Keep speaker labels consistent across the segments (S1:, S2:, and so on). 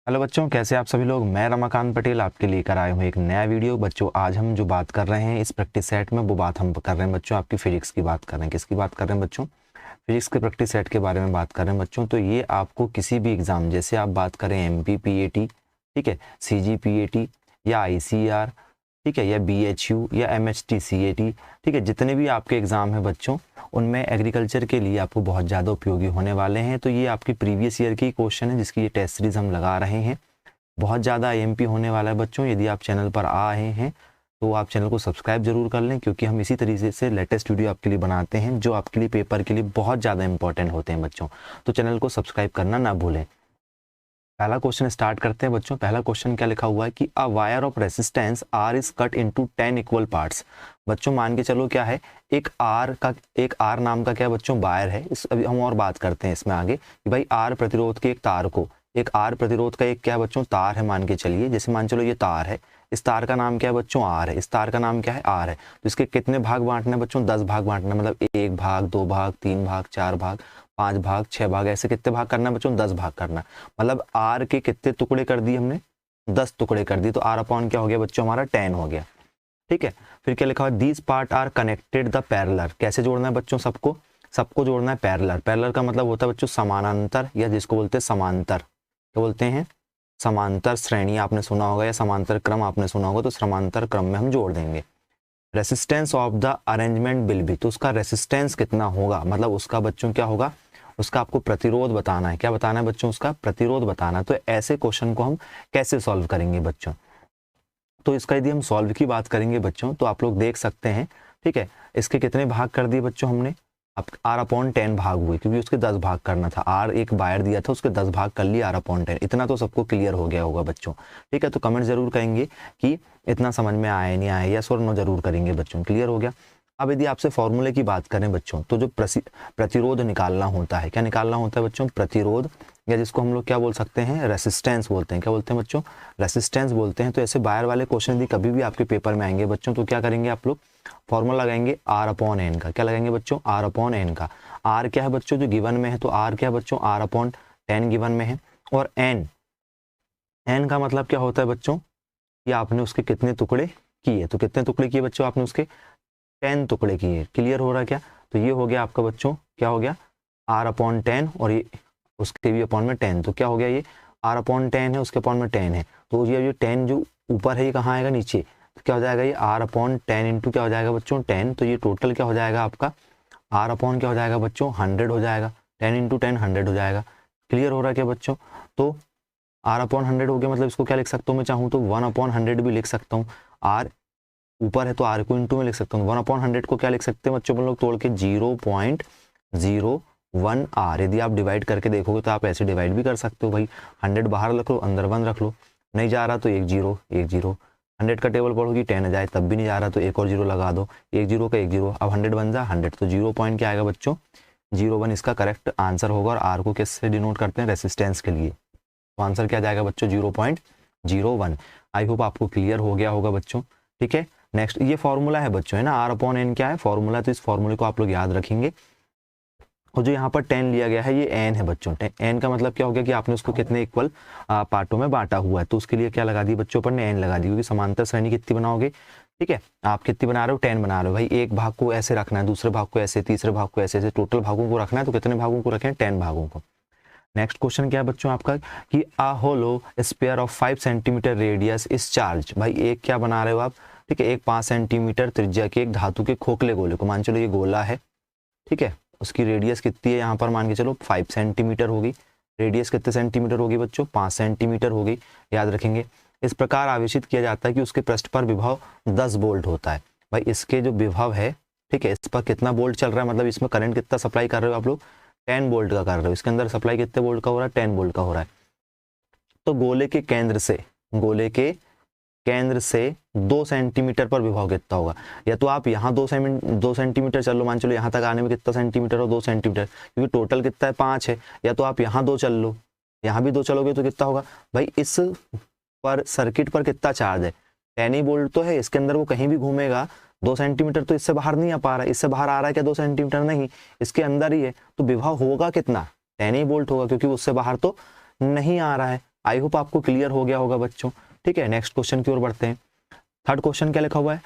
S1: Hello बच्चों, कैसे आप सभी लोग। मैं रमाकांत पटेल आपके लिए लेकर आया हूँ एक नया वीडियो। बच्चों आज हम जो बात कर रहे हैं इस प्रैक्टिस सेट में, वो बात हम कर रहे हैं बच्चों आपकी फिजिक्स की बात कर रहे हैं। किसकी बात कर रहे हैं बच्चों? फिजिक्स के प्रैक्टिस सेट के बारे में बात कर रहे हैं बच्चों। तो ये आपको किसी भी एग्जाम, जैसे आप बात करें MPPAT, ठीक है, CGPAT या ICR, ठीक है, या BHU या MHTCAT, ठीक है, जितने भी आपके एग्जाम हैं बच्चों, उनमें एग्रीकल्चर के लिए आपको बहुत ज़्यादा उपयोगी होने वाले हैं। तो ये आपकी प्रीवियस ईयर की क्वेश्चन है जिसकी ये टेस्ट सीरीज हम लगा रहे हैं। बहुत ज़्यादा IMP होने वाला है बच्चों। यदि आप चैनल पर आए हैं तो आप चैनल को सब्सक्राइब जरूर कर लें, क्योंकि हम इसी तरीके से लेटेस्ट वीडियो आपके लिए बनाते हैं जो आपके लिए पेपर के लिए बहुत ज़्यादा इंपॉर्टेंट होते हैं बच्चों। तो चैनल को सब्सक्राइब करना ना भूलें। पहला क्वेश्चन स्टार्ट करते हैं बच्चों। पहला क्वेश्चन क्या लिखा हुआ है कि a wire of resistance R is cut into 10 equal parts. बच्चों मान के चलो क्या है, एक R नाम का क्या बच्चों वायर है। इस अभी हम और बात करते हैं इसमें आगे कि भाई R प्रतिरोध के एक तार को, एक R प्रतिरोध का एक क्या बच्चों तार है मान के चलिए। जैसे मान चलो ये तार है, इस तार का नाम क्या है बच्चों? R है। इस तार का नाम क्या है? R है। तो इसके कितने भाग बांटने बच्चों? 10 भाग बांटना, मतलब 1 भाग, 2 भाग, 3 भाग, 4 भाग, 5 भाग, 6 भाग, ऐसे कितने भाग करना बच्चों? 10 भाग करना। मतलब R के कितने टुकड़े कर दिए हमने? 10 टुकड़े कर दिए। तो R अपॉन क्या हो गया बच्चों? हमारा 10 हो गया। ठीक है, फिर क्या लिखा हुआ? These part are connected the parallel. कैसे जोड़ना है बच्चों? सबको जोड़ना है पैरेलल। पैरेलल का मतलब होता है बच्चों समानांतर, या जिसको बोलते हैं समांतर। क्या बोलते हैं? समांतर श्रेणी आपने सुना होगा, या समांतर क्रम आपने सुना होगा। तो समांतर क्रम में हम जोड़ देंगे। Resistance of the arrangement will be, तो उसका रेसिस्टेंस कितना होगा, मतलब उसका बच्चों क्या होगा? उसका आपको प्रतिरोध बताना है। क्या बताना है बच्चों? उसका प्रतिरोध बताना है। तो ऐसे क्वेश्चन को हम कैसे सॉल्व करेंगे बच्चों? तो इसका यदि हम सॉल्व की बात करेंगे बच्चों, तो आप लोग देख सकते हैं, ठीक है, इसके कितने भाग कर दिए बच्चों हमने? अब R अपॉन 10 भाग हुए, क्योंकि उसके 10 भाग करना था। R एक वायर दिया था, उसके 10 भाग कर लिए R अपॉन 10। इतना तो सबको क्लियर हो गया होगा बच्चों। ठीक है, तो कमेंट जरूर करेंगे कि इतना समझ में आया नहीं आया, यस और नो जरूर करेंगे बच्चों। क्लियर हो गया। अब यदि आपसे फॉर्मूले की बात करें बच्चों, तो जो प्रतिरोध निकालना होता है, क्या निकालना होता है बच्चों? प्रतिरोध, या जिसको हम लोग क्या बोल सकते हैं? रेसिस्टेंस बोलते हैं। क्या बोलते हैं बच्चों? रेसिस्टेंस बोलते हैं। तो ऐसे बायर वाले क्वेश्चन यदि कभी भी आपके पेपर में आएंगे बच्चों, तो क्या करेंगे आप लोग? फॉर्मूला लगाएंगे R अपॉन एन का। क्या लगाएंगे बच्चों? R अपॉन एन का। R क्या है बच्चों? जो गिवन में है, तो R क्या है बच्चों? R अपॉन 10 गिवन में है। और एन का मतलब क्या होता है बच्चों? कि आपने उसके कितने टुकड़े किए। तो कितने टुकड़े किए बच्चों? आपने उसके 10 टुकड़े किए। क्लियर हो रहा है क्या? तो ये हो गया आपका बच्चों, क्या हो गया? R अपॉन 10, और ये उसके भी अपॉन में 10। तो क्या हो गया? ये R अपॉन 10 है, उसके अपॉन में 10 है। तो ये 10 जो ऊपर है ये कहाँ आएगा? नीचे। तो क्या हो जाएगा? ये R अपॉन 10 इंटू क्या हो जाएगा बच्चों? 10। तो ये टोटल क्या हो जाएगा आपका? R अपॉन क्या हो जाएगा बच्चों? 100 हो जाएगा। 10 इंटू 10 100 हो जाएगा। क्लियर हो रहा है क्या बच्चों? तो R अपॉन 100 हो गया, मतलब इसको क्या लिख सकता हूँ मैं? चाहूँ तो 1 अपॉन 100 भी लिख सकता हूँ। R ऊपर है तो R को इंटू में लिख सकता हूँ। 1 अपॉन 100 को क्या लिख सकते हैं बच्चों? हम लोग तोड़ के 0.01 R। यदि आप डिवाइड करके देखोगे तो आप ऐसे डिवाइड भी कर सकते हो भाई। 100 बाहर रख लो, अंदर 1 रख लो। नहीं जा रहा तो एक जीरो 100 का टेबल पढ़ोगी 10 जाए तब भी नहीं जा रहा तो एक और जीरो लगा दो। एक जीरो का एक जीरो, अब 100 बन जा 100। तो 0 पॉइंट क्या आएगा बच्चों? 01 इसका करेक्ट आंसर होगा। और R को किससे डिनोट करते हैं? रेसिस्टेंस के लिए। तो आंसर क्या जाएगा बच्चों? 0.01। आई होप आपको क्लियर हो गया होगा बच्चों। ठीक है, नेक्स्ट ये फॉर्मूला है बच्चों, है ना। R अपॉन एन क्या है? फॉर्मूला। तो इस फॉर्मूले को आप लोग याद रखेंगे। और जो यहाँ पर 10 लिया गया है ये n है बच्चों। n का मतलब क्या हो गया? कि आपने उसको कितने इक्वल पार्टों में बांटा हुआ है। तो उसके लिए क्या लगा दी बच्चों? पर ने n लगा दी, क्योंकि समांतर श्रेणी कितनी बनाओगे? ठीक है, आप कितनी बना रहे हो? 10 बना रहे हो भाई। एक भाग को ऐसे रखना है, दूसरे भाग को ऐसे, तीसरे भाग को ऐसे, टोटल भागों को रखना है। तो कितने भागों को रखें? 10 भागों को। नेक्स्ट क्वेश्चन क्या है बच्चों आपका? कि a hollow sphere of 5 centimetre radius is charge. भाई एक क्या बना रहे हो आप? ठीक है, एक 5 सेंटीमीटर त्रिज्या के एक धातु के खोखले गोले को, मान चलो ये गोला है, ठीक है, उसकी रेडियस कितनी है यहाँ पर? मान के चलो 5 सेंटीमीटर होगी। रेडियस कितने सेंटीमीटर होगी बच्चों? 5 सेंटीमीटर होगी। याद रखेंगे। इस प्रकार आवेशित किया जाता है कि उसके पृष्ठ पर विभव 10 वोल्ट होता है। भाई इसके जो विभव है, ठीक है, इस पर कितना वोल्ट चल रहा है, मतलब इसमें करंट कितना सप्लाई कर रहे हो आप लोग? 10 वोल्ट का कर रहे हो। इसके अंदर सप्लाई कितने वोल्ट का हो रहा है? 10 वोल्ट का हो रहा है। तो गोले के केंद्र से 2 सेंटीमीटर पर विभव कितना होगा? या तो आप यहाँ 2 सेंटीमीटर चल लो, मान चलो यहाँ तक आने में कितना सेंटीमीटर हो? 2 सेंटीमीटर, क्योंकि टोटल कितना है? 5 है। या तो आप यहाँ 2 चल लो, यहाँ भी 2 चलोगे तो कितना होगा? भाई इस पर सर्किट पर कितना चार्ज है? 10 ही वोल्ट तो है, इसके अंदर वो कहीं भी घूमेगा 2 सेंटीमीटर तो इससे बाहर नहीं आ पा रहा है। इससे बाहर आ रहा है क्या 2 सेंटीमीटर? नहीं, इसके अंदर ही है। तो विभव होगा कितना? 10 ही वोल्ट होगा, क्योंकि उससे बाहर तो नहीं आ रहा है। आई होप आपको क्लियर हो गया होगा बच्चों। ठीक है, नेक्स्ट क्वेश्चन की ओर बढ़ते हैं। थर्ड क्वेश्चन क्या लिखा हुआ है,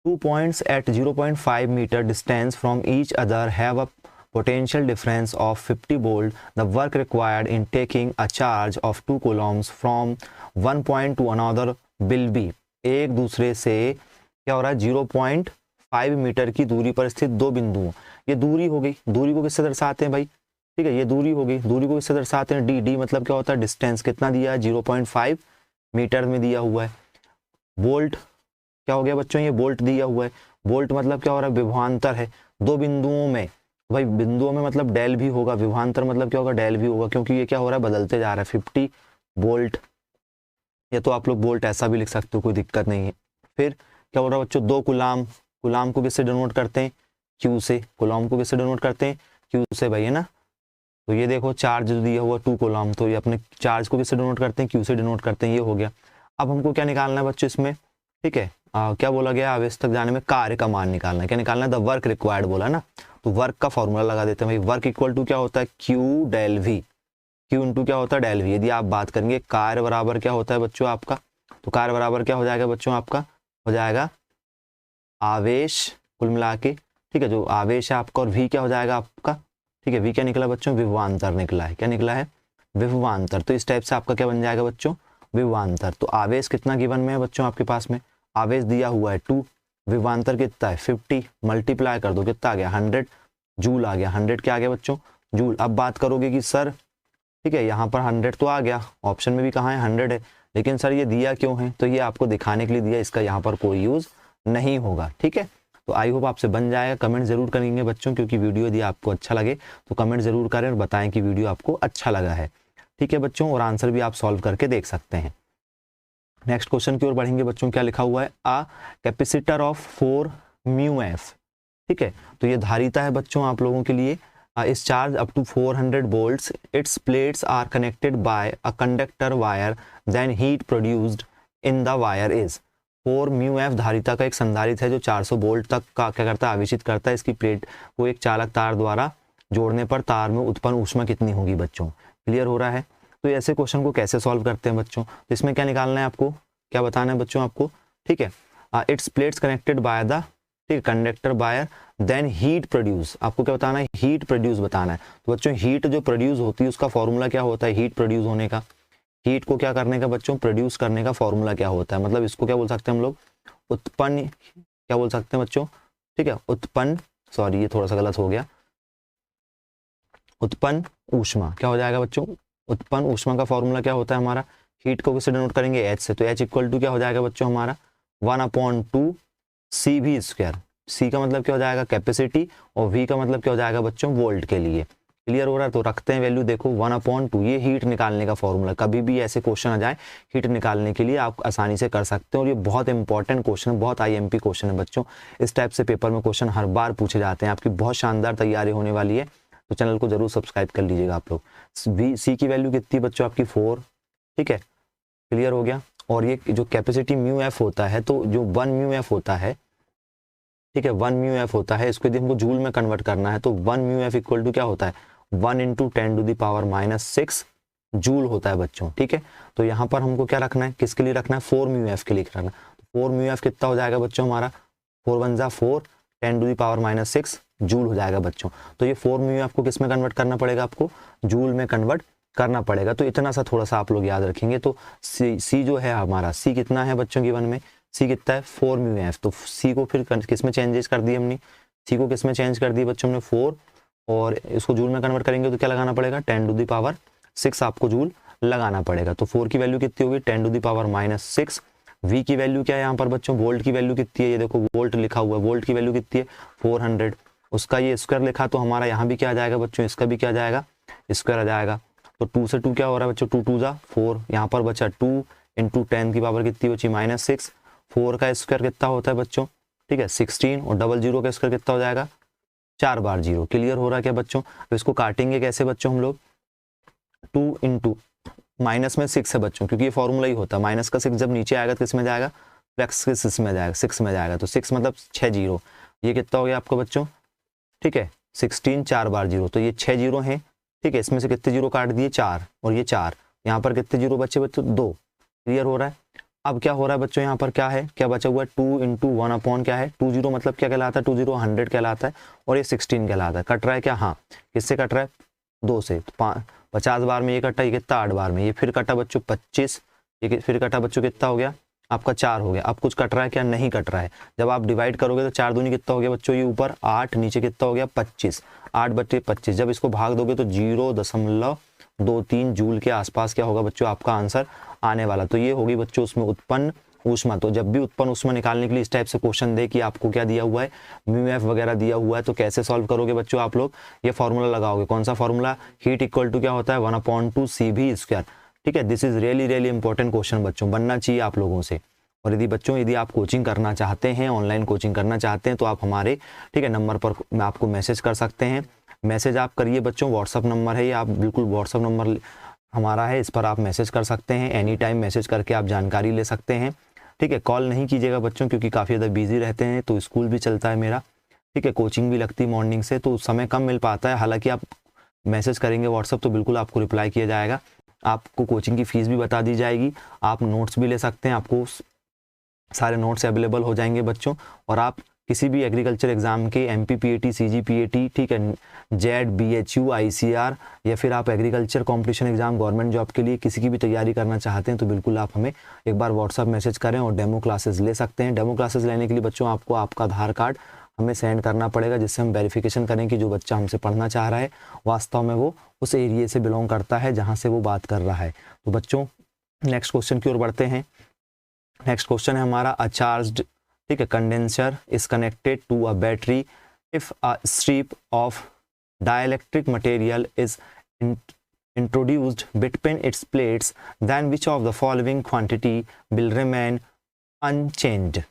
S1: 2 points at 0.5 meter distance from each other have a potential difference of 50 volt. The work required in taking a charge of 2 coulombs from one point to another will be। एक दूसरे से क्या हो रहा है, 0.5 मीटर की दूरी पर स्थित दो बिंदुओं, ये दूरी हो गई, दूरी को किससे दर्शाते हैं भाई, ठीक है, ये दूरी हो गई, दूरी को किससे दर्शाते हैं, डी, डी मतलब क्या होता है डिस्टेंस, कितना दिया है 0.5 मीटर में दिया हुआ है। वोल्ट क्या हो गया बच्चों, ये वोल्ट दिया हुआ है, वोल्ट मतलब क्या हो रहा है, विभवांतर है दो बिंदुओं में, भाई बिंदुओं में मतलब डेल भी होगा, विभवांतर मतलब क्या होगा, डेल भी होगा, क्योंकि ये क्या हो रहा है, बदलते जा रहा है 50 वोल्ट, या तो आप लोग वोल्ट ऐसा भी लिख सकते हो, कोई दिक्कत नहीं है। फिर क्या हो रहा है बच्चों, 2 कुलाम, कुलाम को किससे डिनोट करते हैं, क्यू से, कुलाम को किससे डिनोट करते हैं, क्यू से भाई, है ना। तो ये देखो चार्ज दिया हुआ 2 कुलाम, तो ये अपने चार्ज को किससे डिनोट करते हैं, क्यू से डिनोट करते हैं, ये हो गया। अब हमको क्या निकालना है बच्चों इसमें, ठीक है, क्या बोला गया, आवेश तक जाने में कार्य का मान निकालना है, क्या निकालना है, द वर्क रिक्वायर्ड बोला ना, तो वर्क का फॉर्मूला लगा देते हैं भाई, वर्क इक्वल टू क्या होता है, Q del V, Q into क्या होता है, डेल वी। यदि आप बात करेंगे कार्य बराबर क्या होता है बच्चों आपका, तो कार्य बराबर क्या हो जाएगा बच्चों आपका, हो जाएगा आवेश कुल मिला के, ठीक है, जो आवेश है आपका, और वी क्या हो जाएगा आपका, ठीक है, वी क्या निकला बच्चों, विभवांतर निकला है, क्या निकला है, विभवांतर। तो इस टाइप से आपका क्या बन जाएगा बच्चों, विभवांतर। तो आवेश कितना गिवन में है बच्चों आपके पास में, आवेश दिया हुआ है 2, विभवांतर कितना है 50, मल्टीप्लाई कर दो कितना आ गया 100 जूल आ गया, 100 क्या आ गया बच्चों, जूल। अब बात करोगे कि सर ठीक है यहाँ पर 100 तो आ गया, ऑप्शन में भी कहाँ है 100 है, लेकिन सर ये दिया क्यों है, तो ये आपको दिखाने के लिए दिया, इसका यहाँ पर कोई यूज नहीं होगा। ठीक है, तो आई होप आपसे बन जाएगा, कमेंट जरूर करेंगे बच्चों, क्योंकि वीडियो यदि आपको अच्छा लगे तो कमेंट जरूर करें और बताएं कि वीडियो आपको अच्छा लगा है। ठीक है बच्चों, और आंसर भी आप सॉल्व करके देख सकते हैं। नेक्स्ट क्वेश्चन की ओर बढ़ेंगे बच्चों, क्या लिखा हुआ है, आ कैपेसिटर ऑफ 4 म्यू एफ, ठीक है, तो ये धारिता है बच्चों आप लोगों के लिए, is charge up to 400 volts, its plates are connected by a conductor wire, then heat produced in the wire is. 4 mu F धारिता का एक संधारित्र है जो 400 वोल्ट तक का क्या करता है, आवेशित करता है, इसकी प्लेट को एक चालक तार द्वारा जोड़ने पर तार में उत्पन्न ऊष्मा कितनी होगी बच्चों, क्लियर हो रहा है। तो ऐसे क्वेश्चन को कैसे सॉल्व करते हैं बच्चों, तो इसमें क्या निकालना है आपको, क्या बताना है बच्चों आपको, ठीक है, its plates connected by the, ठीक है, conductor wire, then heat produce, आपको क्या बताना है, हीट प्रोड्यूस बताना है। तो बच्चों हीट जो प्रोड्यूस होती है उसका फॉर्मूला क्या होता है, हीट प्रोड्यूस होने का, हीट को क्या करने का बच्चों, प्रोड्यूस करने का फॉर्मूला क्या होता है, मतलब इसको क्या बोल सकते हैं हम लोग, उत्पन्न, क्या बोल सकते हैं बच्चों, ठीक है, उत्पन्न, सॉरी ये थोड़ा सा गलत हो गया, उत्पन्न ऊष्मा, क्या हो जाएगा बच्चों, उत्पन्न ऊष्मा का फॉर्मूला क्या होता है हमारा, हीट को किससे डिनोट करेंगे, एच से, तो एच इक्वल टू क्या हो जाएगा बच्चों हमारा 1/2 सी वी स्क्वायर, सी का मतलब क्या हो जाएगा कैपेसिटी, और वी का मतलब क्या हो जाएगा बच्चों वोल्ट के लिए, क्लियर हो रहा है। तो रखते हैं वैल्यू, देखो 1/2, ये हीट निकालने का फॉर्मूला, कभी भी ऐसे क्वेश्चन आ जाए हीट निकालने के लिए आप आसानी से कर सकते हैं, और ये बहुत इंपॉर्टेंट क्वेश्चन है, बहुत आईएमपी क्वेश्चन है बच्चों, इस टाइप से पेपर में क्वेश्चन हर बार पूछे जाते हैं, आपकी बहुत शानदार तैयारी होने वाली है, तो चैनल को जरूर सब्सक्राइब कर लीजिएगा आप लोग। सी की वैल्यू कितनी बच्चों आपकी 4, ठीक है, क्लियर हो गया। और ये जो कैपेसिटी म्यू एफ होता है, तो जो 1 म्यू एफ होता है, ठीक है, 1 म्यू एफ होता है, इसको यदि हमको जूल में कन्वर्ट करना है तो 1 म्यू एफ इक्वल टू क्या होता है 1 × 10⁻⁻6 जूल होता है बच्चों। ठीक है, तो यहाँ पर हमको क्या रखना है, किसके लिए रखना है, 4 म्यू एफ के लिए रखना। तो 4 म्यू एफ कितना हो जाएगा बच्चों हमारा, 4 × 1 = 4, 10⁻⁻6 जूल हो जाएगा बच्चों। तो ये 4 म्यू एफ को किस में कन्वर्ट करना पड़ेगा, आपको जूल में कन्वर्ट करना पड़ेगा। तो इतना सा थोड़ा सा आप लोग याद रखेंगे। तो सी जो है हमारा, सी कितना है बच्चों की वन में, सी कितना है 4 म्यू एफ। तो सी को फिर किस में चेंजेस कर दी हमने, सी को किस में चेंज कर दी बच्चों हमने 4, और इसको जूल में कन्वर्ट करेंगे तो क्या लगाना पड़ेगा 10⁻6 आपको जूल लगाना पड़ेगा। तो 4 की वैल्यू कितनी होगी 10⁻6। वी की वैल्यू क्या है यहाँ पर बच्चों, वोल्ट की वैल्यू कितनी है, ये देखो वोल्ट लिखा हुआ है, वोल्ट की वैल्यू कितनी है 400, उसका ये स्क्वायर लिखा, तो हमारा यहाँ भी क्या आ जाएगा बच्चों, इसका भी क्या आ जाएगा स्क्वायर आ जाएगा। तो 2 से 2 क्या हो रहा है बच्चों, 2 × 2 = 4, यहाँ पर बचा 2 × 10 की पावर कितनी बची -6। 4 का स्क्वायर कितना होता है बच्चों, ठीक है 16, और 00 का स्क्वायर कितना हो जाएगा 4 बार 0। क्लियर हो रहा है क्या बच्चों। तो इसको काटेंगे कैसे बच्चों हम लोग, 2 × माइनस में 6 है बच्चों, क्योंकि ये फॉर्मूला ही होता है, माइनस का 6 जब नीचे आएगा तो किस में जाएगा, प्लस के 6 में जाएगा, 6 में जाएगा। तो 6 मतलब 6 0, ये कितना हो गया आपको बच्चों, ठीक है 16 4 बार 0, तो ये 6 0 हैं, ठीक है। इसमें से कितने जीरो काट दिए 4, और ये 4, यहाँ पर कितने जीरो बचे बच्चों, 2। क्लियर हो रहा है। अब क्या हो रहा है बच्चों, यहाँ पर क्या है, क्या बचा हुआ है, 2 × 1 अपॉन क्या है 2 0, मतलब क्या कहलाता है 2 0 100 कहलाता है, और ये 16 कहलाता है। कट रहा है क्या, हाँ, किससे कट रहा है, 2 से। तो 50 बार में ये कटा, ये कितना 8 बार में, ये फिर कटा बच्चों 25, ये फिर कटा बच्चों कितना हो गया आपका 4 हो गया। अब कुछ कट रहा है क्या, नहीं कट रहा है। जब आप डिवाइड करोगे तो 4 दूनी कितना हो गया बच्चों, ये ऊपर 8, नीचे कितना हो गया 25, 8 बटे 25। जब इसको भाग दोगे तो 0.23 जूल के आसपास क्या होगा बच्चों आपका आंसर आने वाला। तो ये होगी बच्चों उसमें उत्पन्न ऊष्मा। तो जब भी उत्पन्न ऊष्मा निकालने के लिए इस टाइप से क्वेश्चन दे कि आपको क्या दिया हुआ है, μF वगैरह दिया हुआ है, तो कैसे सॉल्व करोगे बच्चों आप लोग, ये फॉर्मूला लगाओगे। कौन सा फॉर्मूला, हीट इक्वल टू क्या होता है 1/2 CV²। ठीक है, this is really important question बच्चों, बनना चाहिए आप लोगों से। और यदि बच्चों यदि आप कोचिंग करना चाहते हैं, ऑनलाइन कोचिंग करना चाहते हैं, तो आप हमारे ठीक है नंबर पर आपको मैसेज कर सकते हैं। मैसेज आप करिए बच्चों, व्हाट्सअप नंबर है ये, आप बिल्कुल व्हाट्सअप नंबर हमारा है, इस पर आप मैसेज कर सकते हैं। एनी टाइम मैसेज करके आप जानकारी ले सकते हैं। ठीक है, कॉल नहीं कीजिएगा बच्चों, क्योंकि काफ़ी ज़्यादा बिजी रहते हैं, तो स्कूल भी चलता है मेरा। ठीक है, कोचिंग भी लगती है मॉर्निंग से, तो समय कम मिल पाता है। हालांकि आप मैसेज करेंगे व्हाट्सअप तो बिल्कुल आपको रिप्लाई किया जाएगा। आपको कोचिंग की फ़ीस भी बता दी जाएगी, आप नोट्स भी ले सकते हैं, आपको सारे नोट्स अवेलेबल हो जाएंगे बच्चों। और आप किसी भी एग्रीकल्चर एग्जाम के MPPAT, CGPAT, ठीक है, जेड, BHU, ICR, या फिर आप agriculture competition exam government job के लिए किसी की भी तैयारी करना चाहते हैं, तो बिल्कुल आप हमें एक बार व्हाट्सअप मैसेज करें और डेमो क्लासेस ले सकते हैं। डेमो क्लासेस लेने के लिए बच्चों आपको आपका आधार कार्ड हमें सेंड करना पड़ेगा, जिससे हम वेरिफिकेशन करें कि जो बच्चा हमसे पढ़ना चाह रहा है वास्तव में वो उस एरिया से बिलोंग करता है जहाँ से वो बात कर रहा है। तो बच्चों नेक्स्ट क्वेश्चन की ओर बढ़ते हैं। नेक्स्ट क्वेश्चन है हमारा, अ चार्ज्ड ठीक है condenser is connected to a battery if a strip of dielectric material is introduced between its plates, then which of the following quantity will remain unchanged।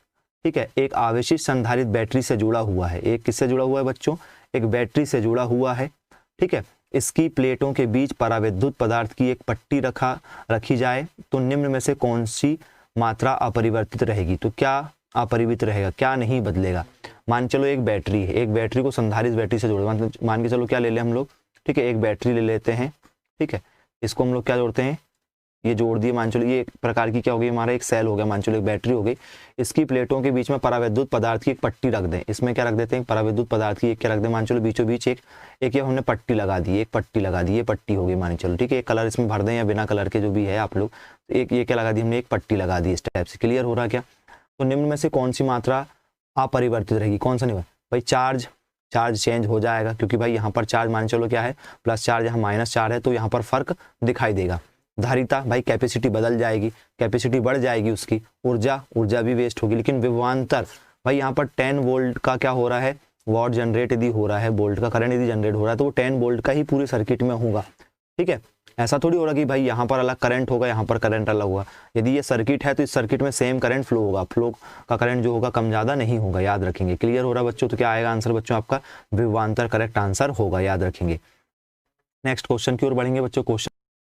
S1: ठीक है, एक आवेशित संधारित बैटरी से जुड़ा हुआ है। एक किससे जुड़ा हुआ है बच्चों, एक बैटरी से जुड़ा हुआ है। ठीक है, इसकी प्लेटों के बीच पराविद्युत पदार्थ की एक पट्टी रखी जाए तो निम्न में से कौन सी मात्रा अपरिवर्तित रहेगी। तो क्या अपरिवर्तित रहेगा, क्या नहीं बदलेगा। मान चलो एक बैटरी है, एक बैटरी को संधारित बैटरी से जोड़े, मतलब मान के चलो क्या ले लें हम लोग, ठीक है, एक बैटरी ले लेते हैं। ठीक है, इसको हम लोग क्या जोड़ते हैं, ये जोड़ दिए। मान चलो ये एक प्रकार की क्या हो गई, हमारा एक सेल हो गया, मान चलो एक बैटरी हो गई। इसकी प्लेटों के बीच में पराविद्युत पदार्थ की एक पट्टी रख दें। इसमें क्या रख देते हैं, पराविद्युत पदार्थ की एक क्या रख दें, मान चलो बीचों बीच एक ये हमने पट्टी लगा दी, एक पट्टी लगा दी, ये पट्टी हो गई मान चलो। ठीक है, एक कलर इसमें भर दें या बिना कलर के जो भी है आप लोग, एक ये क्या लगा दी हमने, एक पट्टी लगा दी इस टाइप से। क्लियर हो रहा क्या। तो निम्न में से कौन सी मात्रा अपरिवर्तित रहेगी, कौन सा नहीं भाई, चार्ज चेंज हो जाएगा, क्योंकि भाई यहाँ पर चार्ज मान चलो क्या है प्लस चार्ज, यहाँ -4 है, तो यहाँ पर फर्क दिखाई देगा। धारिता भाई कैपेसिटी बदल जाएगी, कैपेसिटी बढ़ जाएगी उसकी। ऊर्जा भी वेस्ट होगी। लेकिन विभवांतर भाई यहाँ पर 10 वोल्ट का क्या हो रहा है, वॉट जनरेट यदि हो रहा है, वोल्ट का करंट यदि जनरेट हो रहा है, तो वो 10 वोल्ट का ही पूरे सर्किट में होगा। ठीक है, ऐसा थोड़ी हो रहा कि भाई यहाँ पर अलग करंट होगा, यहाँ पर करंट अलग होगा। यदि ये सर्किट है तो इस सर्किट में सेम करंट फ्लो होगा, फ्लो का करंट जो होगा कम ज़्यादा नहीं होगा, याद रखेंगे। क्लियर हो रहा बच्चों। तो क्या आएगा आंसर बच्चों आपका विभवांतर करेक्ट आंसर होगा, याद रखेंगे। नेक्स्ट क्वेश्चन की ओर बढ़ेंगे बच्चों। Question,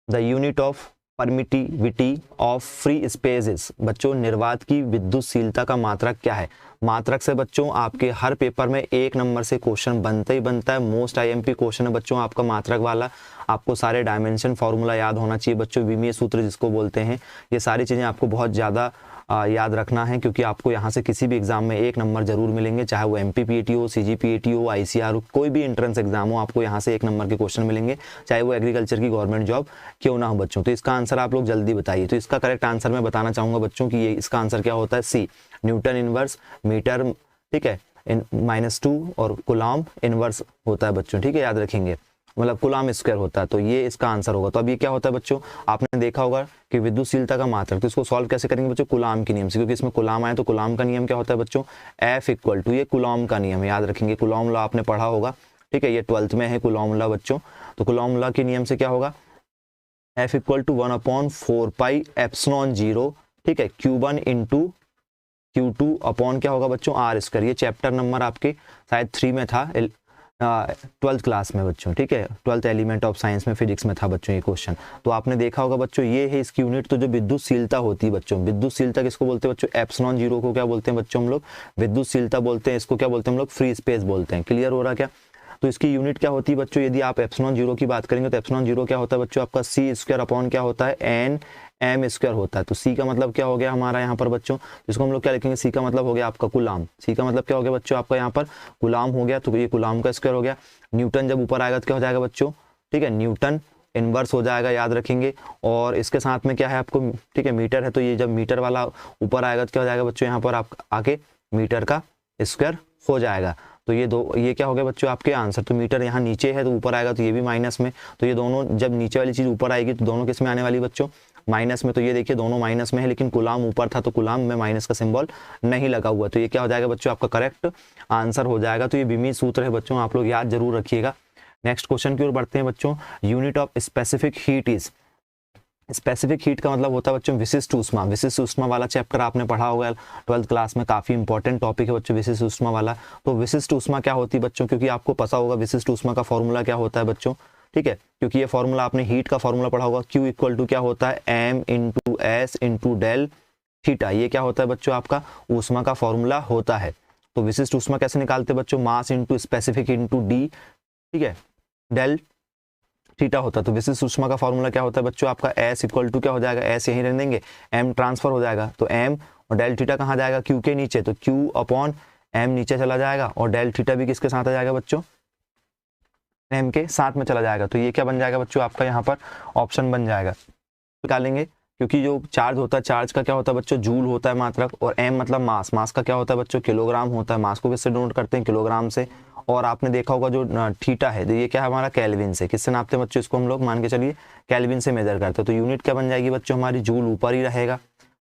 S1: the unit of permittivity of free spaces. बच्चों निर्वात की विद्युतशीलता का मात्रक क्या है। मात्रक से बच्चों आपके हर पेपर में 1 नंबर से क्वेश्चन बनता ही बनता है। मोस्ट IMP क्वेश्चन है बच्चों आपका मात्रक वाला। आपको सारे डायमेंशन फॉर्मूला याद होना चाहिए बच्चों, विमीय सूत्र जिसको बोलते हैं। ये सारी चीज़ें आपको बहुत ज़्यादा याद रखना है, क्योंकि आपको यहाँ से किसी भी एग्जाम में 1 नंबर जरूर मिलेंगे, चाहे वो MPPAT हो, CGPAT हो, ICR हो, कोई भी एंट्रेंस एग्जाम हो, आपको यहाँ से 1 नंबर के क्वेश्चन मिलेंगे, चाहे वो एग्रीकल्चर की गवर्नमेंट जॉब क्यों ना हो बच्चों। तो इसका आंसर आप लोग जल्दी बताइए। तो इसका करेक्ट आंसर मैं बताना चाहूँगा बच्चों कि ये इसका आंसर क्या होता है, C, न्यूटन इनवर्स मीटर, ठीक है, -2 और कूलॉम इनवर्स होता है बच्चों। ठीक है, याद रखेंगे, मतलब कूलॉम स्क्वायर होता है। तो ये इसका आंसर होगा। तो अब ये क्या होता है बच्चों, आपने देखा होगा कि विद्युतशीलता का मात्रक, तो इसको सॉल्व कैसे करेंगे बच्चों, कूलॉम के नियम से, क्योंकि इसमें कूलॉम आए तो कूलॉम का नियम क्या होता है बच्चों, F = ये कूलॉम का नियम है, याद रखेंगे। कूलॉम लॉ आपने पढ़ा होगा, ठीक है, ये 12th में है कूलॉम लॉ बच्चों। तो कूलॉम लॉ के नियम से क्या होगा, F = 1/4πε0, ठीक है, Q1 × Q2 अपॉन क्या होगा बच्चों, R²। ये चैप्टर नंबर आपके शायद 3 में था, 12th क्लास में बच्चों। ठीक है, 12th एलिमेंट ऑफ साइंस में, फिजिक्स में था बच्चों ये क्वेश्चन। तो आपने देखा होगा बच्चों, ये है इसकी यूनिट। तो जो विद्युतशीलता होती है बच्चों, विद्युतशीलता किसको बोलते हैं बच्चों, ε0 को क्या बोलते हैं बच्चों हम लोग, विद्युतशीलता बोलते हैं। इसको क्या बोलते हैं हम लोग, फ्री स्पेस बोलते हैं। क्लियर हो रहा क्या। तो इसकी यूनिट क्या होती है बच्चों, यदि आप एप्सिलॉन जीरो की बात करेंगे तो एप्सिलॉन जीरो क्या होता है बच्चों आपका सी स्क्वायर अपॉन क्या होता है एन एम स्क्वायर होता है। तो सी का मतलब क्या हो गया हमारा यहाँ पर बच्चों, इसको हम लोग क्या लिखेंगे, सी का मतलब हो गया आपका गुलाम। सी का मतलब क्या हो गया बच्चों आपका यहाँ पर गुलाम हो गया, तो ये गुलाम का स्क्वायर हो गया। न्यूटन जब ऊपर आएगा तो क्या हो जाएगा बच्चों, ठीक है, न्यूटन इनवर्स हो जाएगा, याद रखेंगे। और इसके साथ में क्या है आपको, ठीक है, मीटर है, तो ये जब मीटर वाला ऊपर आएगा तो क्या हो जाएगा बच्चों यहाँ पर आप आके मीटर का स्क्वायर हो जाएगा। तो ये क्या हो गया बच्चों आपके आंसर। तो मीटर यहाँ नीचे है तो ऊपर आएगा तो ये भी माइनस में, तो ये दोनों जब नीचे वाली चीज ऊपर आएगी तो दोनों किस में आने वाली बच्चों, माइनस में। तो ये देखिए दोनों माइनस में है, लेकिन गुलाम ऊपर था तो गुलाम में माइनस का सिंबल नहीं लगा हुआ, तो ये क्या हो जाएगा बच्चों आपका करेक्ट आंसर हो जाएगा। तो ये बीमी सूत्र है बच्चों, आप लोग याद जरूर रखिएगा। नेक्स्ट क्वेश्चन की ओर बढ़ते हैं बच्चों। Unit of specific heat is, specific heat का मतलब होता है बच्चों विशिष्ट ऊष्मा। विशिष्ट ऊष्मा वाला चैप्टर आपने पढ़ा होगा 12th क्लास में, काफी इंपॉर्टेंट टॉपिक है बच्चों विशिष्ट ऊष्मा वाला। तो विशिष्ट ऊष्मा क्या होती है बच्चों, क्योंकि आपको पता होगा विशिष्ट ऊष्मा का फॉर्मूला क्या होता है बच्चों, ठीक है, क्योंकि ये फॉर्मूला आपने हीट का फॉर्मूला पढ़ा होगा, Q इक्वल टू क्या होता है M into S into del theta. ये क्या होता है बच्चों आपका ऊष्मा का फॉर्मूला होता है। तो विशिष्ट ऊष्मा कैसे निकालते हैं बच्चों, mass into specific into D, ठीक है, डेल थीटा होता है। तो विशिष्ट ऊष्मा का फॉर्मूला क्या होता है बच्चों आपका एस इक्वल टू क्या हो जाएगा, एस यहीं रहने देंगे, एम ट्रांसफर हो जाएगा, तो एम और डेल थीटा कहाँ जाएगा, क्यू के नीचे, तो क्यू अपॉन एम नीचे चला जाएगा और डेल थीटा भी किसके साथ आ जाएगा बच्चों, एम के साथ में चला जाएगा। तो ये क्या बन जाएगा बच्चों आपका यहाँ पर ऑप्शन बन जाएगा, निकालेंगे। क्योंकि जो चार्ज होता है, चार्ज का क्या होता है बच्चों, जूल होता है मात्रक, और एम मतलब मास, मास का क्या होता है बच्चों किलोग्राम होता है, मास को किससे डिनोट करते हैं, किलोग्राम से। और आपने देखा होगा जो थीटा है, तो ये क्या है हमारा केल्विन से, किससे नापते हैं बच्चों, इसको हम लोग मान के चलिए केल्विन से मेजर करते हैं। तो यूनिट क्या बन जाएगी बच्चों हमारी, जूल ऊपर ही रहेगा,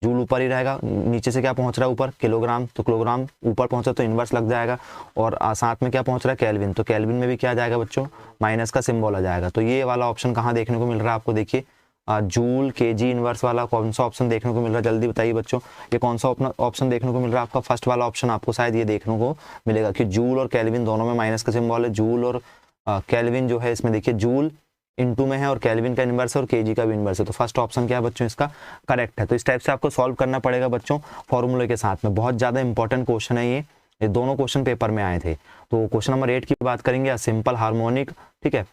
S1: जूल ऊपर ही रहेगा, नीचे से क्या पहुंच रहा है ऊपर किलोग्राम, तो किलोग्राम ऊपर पहुंचा तो इनवर्स लग जाएगा, और साथ में क्या पहुंच रहा है केल्विन, तो केल्विन में भी क्या आ जाएगा बच्चों, माइनस का सिंबल आ जाएगा। तो ये वाला ऑप्शन कहाँ देखने को मिल रहा है आपको, देखिए जूल केजी इनवर्स वाला कौन सा ऑप्शन देखने को मिल रहा है, जल्दी बताइए बच्चों, ये कौन सा ऑप्शन देखने को मिल रहा है आपका, फर्स्ट वाला ऑप्शन आपको शायद ये देखने को मिलेगा कि जूल और केल्विन दोनों में माइनस का सिंबल है। जूल और केल्विन जो है इसमें देखिए जूल इनटू में है और केल्विन का इनवर्स है और केजी का भी इनवर्स है, तो फर्स्ट ऑप्शन क्या है बच्चों इसका करेक्ट है। तो इस टाइप से आपको सॉल्व करना पड़ेगा बच्चों फॉर्मूले के साथ में, बहुत ज्यादा इंपॉर्टेंट क्वेश्चन है ये दोनों क्वेश्चन पेपर में आए थे। तो क्वेश्चन नंबर 8 की बात करेंगे, सिंपल हार्मोनिक, ठीक है,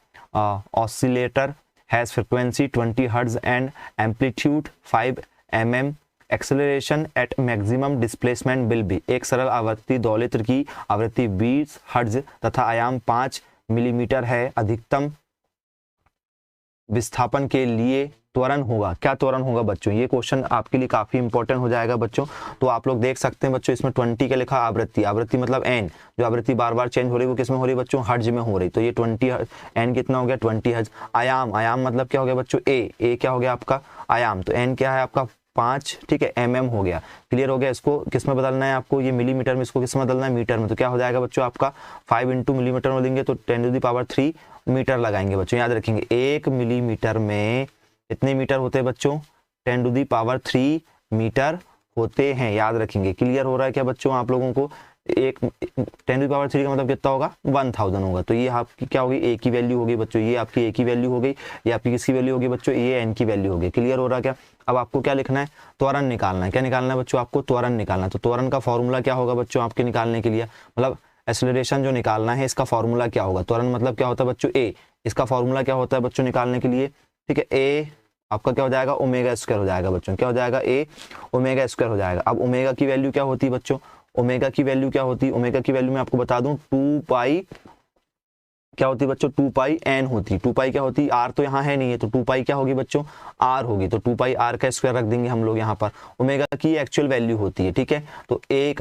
S1: oscillator has frequency 20 Hz and amplitude 5 mm, acceleration at maximum displacement will be। एक सरल आवृत्ति दोलित्र की आवृत्ति 20 हर्ट्ज तथा आयाम 5 मिलीमीटर है, अधिकतम विस्थापन के लिए त्वरण होगा। क्या त्वरण होगा बच्चों, ये क्वेश्चन आपके लिए काफी इंपॉर्टेंट हो जाएगा बच्चों। तो आप लोग देख सकते हैं बच्चों इसमें 20 का लिखा आवृत्ति, आवृत्ति मतलब एन, जो आवृत्ति बार बार चेंज हो रही है वो किस में हो रही है बच्चों, हर्ट्ज में हो रही। तो ये 20 एन कितना हो गया 20 हर्ट्ज। आयाम, आयाम मतलब क्या हो गया बच्चों, ए क्या हो गया आपका आयाम, तो एन क्या है आपका 5, ठीक है, mm हो गया, क्लियर हो गया। इसको किस में बदलना है आपको, ये मिलीमीटर में, इसको किस में बदलना है मीटर में, तो क्या हो जाएगा बच्चों आपका 5 इंटू मिलीमीटर में देंगे तो 10⁻³ मीटर लगाएंगे बच्चों, याद रखेंगे 1 मिलीमीटर में कितने मीटर होते हैं बच्चों, 10⁻³ मीटर होते हैं, याद रखेंगे। क्लियर हो रहा है क्या बच्चों आप लोगों को, एक 10⁻³ का मतलब कितना होगा 1000 होगा। तो ये आपकी क्या होगी, ए की वैल्यू होगी बच्चों, ये आपकी ए की वैल्यू हो गई, ये आपकी किसकी वैल्यू होगी बच्चों, ये एन की वैल्यू होगी। क्लियर हो रहा है क्या। अब आपको क्या लिखना है, त्वरण निकालना है। क्या निकालना है बच्चों, आपको त्वरण निकालना है। तो त्वरण का फॉर्मूला क्या होगा बच्चों आपके निकालने के लिए, मतलब एक्सेलरेशन जो निकालना है इसका फॉर्मूला क्या होगा। त्वरण मतलब क्या होता है बच्चों ए, इसका फॉर्मूला क्या होता है बच्चों निकालने के लिए, ठीक है, ए आपका क्या हो जाएगा ओमेगा स्क्वायर हो जाएगा बच्चों, क्या हो जाएगा ए ओमेगा स्क्वायर हो जाएगा। अब ओमेगा की वैल्यू क्या होती है बच्चों, ओमेगा की वैल्यू क्या होती है, ओमेगा की वैल्यू मैं आपको बता दूं 2 पाई क्या होती है बच्चों, 2 पाई एन होती है। 2 पाई क्या होती है, आर तो यहाँ है नहीं है, तो 2 पाई क्या होगी बच्चों आर होगी, तो 2 पाई आर का स्क्वायर रख देंगे हम लोग यहाँ पर। ओमेगा की एक्चुअल वैल्यू होती है, ठीक है, तो ए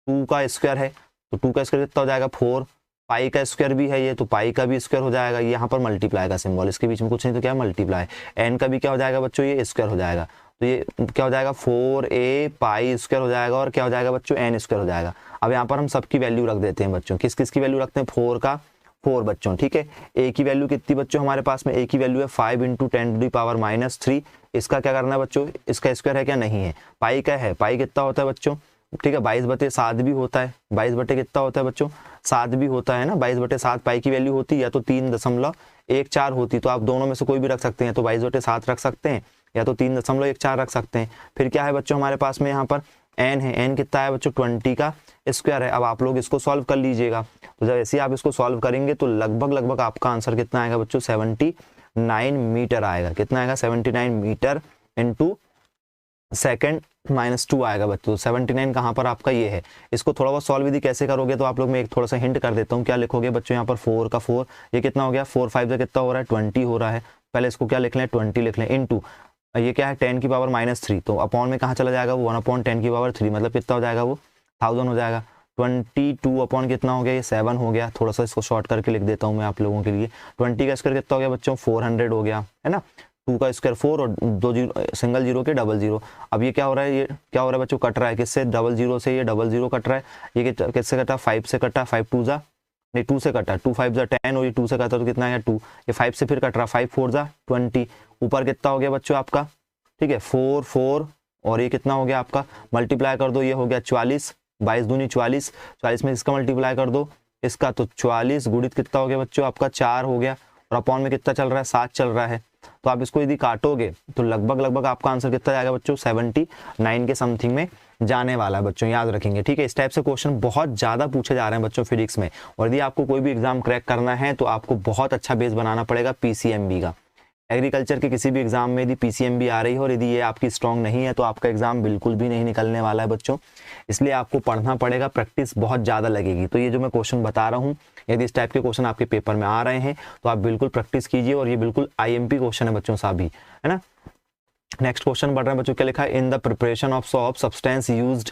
S1: 2 का स्क्वायर है, तो 2 का स्क्वायर कितना हो जाएगा 4, पाई का स्क्वायर भी है ये, तो पाई का भी स्क्वायर हो जाएगा, यहाँ पर मल्टीप्लाई का सिंबल, इसके बीच में कुछ नहीं तो क्या मल्टीप्लाई, एन का भी क्या हो जाएगा बच्चों ये स्क्वायर हो जाएगा, तो ये क्या हो जाएगा 4a पाई स्क्वायर हो जाएगा और क्या हो जाएगा बच्चों एन स्क्वायर हो जाएगा। अब यहाँ पर हम सबकी वैल्यू रख देते हैं बच्चों, किस किस की वैल्यू रखते हैं, 4 का 4 बच्चों, ठीक है। ए की वैल्यू कितनी बच्चों हमारे पास में, ए की वैल्यू है 5 × 10⁻³ इसका क्या करना है बच्चों, इसका स्क्वायर है क्या नहीं है। पाई का है, पाई कितना होता है बच्चों, ठीक है 22/7 भी होता है, 22 कितना होता है बच्चों 7 भी होता है ना, 22/7 पाई की वैल्यू होती है, या तो 3.14 होती, तो आप दोनों में से कोई भी रख सकते हैं, तो 22/7 रख सकते हैं या तो 3.14 रख सकते हैं। फिर क्या है बच्चों हमारे पास में यहाँ पर एन है, एन कितना है बच्चों 20 का स्क्वायर है। अब आप लोग इसको सॉल्व कर लीजिएगा, तो जब ऐसे ही आप इसको सॉल्व करेंगे तो लगभग आपका आंसर कितना आएगा बच्चों 79 मीटर आएगा। कितना आएगा 79 मीटर इंटू सेकेंड -2 आएगा बच्चों। 79 कहाँ पर आपका ये है। इसको थोड़ा बहुत सॉल्व यदि कैसे करोगे तो आप लोग मैं एक थोड़ा सा हिंट कर देता हूँ। क्या लिखोगे बच्चों यहाँ पर 4 का 4, ये कितना हो गया 4 5 से कितना हो रहा है 20 हो रहा है। पहले इसको क्या लिख लें 20 लिख लें, इनटू ये क्या है 10 की पावर -3, तो अपॉन में कहाँ चला जाएगा वो 1/10 की पावर 3, मतलब कितना हो जाएगा वो 1000 हो जाएगा। 22 अपॉन कितना हो गया ये 7 हो गया। थोड़ा सा इसको शॉर्ट करके लिख देता हूँ मैं आप लोगों के लिए। 20 का स्क्वायर कितना हो गया बच्चों 400 हो गया है ना। 2 का स्क्वायर 4 और 2 जीरो सिंगल जीरो के डबल जीरो। अब ये क्या हो रहा है, ये क्या हो रहा है बच्चों कट रहा है किससे 00 से, ये 00 कट रहा है। ये किससे कटा 5 से कटा, 5 2 जा नहीं 2 से कटा, 2 5 जा 10 और ये 2 से कटा तो कितना है 2। ये 5 से फिर कट रहा 5 4 जा 20। ऊपर कितना हो गया बच्चों आपका, ठीक है 4 4 और ये कितना हो गया आपका, मल्टीप्लाई कर दो ये हो गया 44, 22 दूनी 44, 44 में इसका मल्टीप्लाई कर दो इसका, तो 44 गुणित कितना हो गया बच्चों आपका 4 हो गया, और अपॉन में कितना चल रहा है 7 चल रहा है। तो आप इसको यदि काटोगे तो लगभग आपका आंसर कितना जाएगा बच्चों 79 के समथिंग में जाने वाला है बच्चों, याद रखेंगे ठीक है। इस टाइप से क्वेश्चन बहुत ज़्यादा पूछे जा रहे हैं बच्चों फिजिक्स में, और यदि आपको कोई भी एग्जाम क्रैक करना है तो आपको बहुत अच्छा बेस बनाना पड़ेगा पीसीएमबी का। एग्रीकल्चर के किसी भी एग्जाम में यदि पीसीएमबी आ रही हो और यदि ये आपकी स्ट्रांग नहीं है तो आपका एग्जाम बिल्कुल भी नहीं निकलने वाला है बच्चों। इसलिए आपको पढ़ना पड़ेगा, प्रैक्टिस बहुत ज़्यादा लगेगी। तो ये जो मैं क्वेश्चन बता रहा हूँ, यदि इस टाइप के क्वेश्चन आपके पेपर में आ रहे हैं तो आप बिल्कुल प्रैक्टिस कीजिए, और ये बिल्कुल आईएमपी क्वेश्चन है बच्चों सभी, है ना। नेक्स्ट क्वेश्चन बढ़ रहा है बच्चों, क्या लिखा है, in the preparation of soap substance used,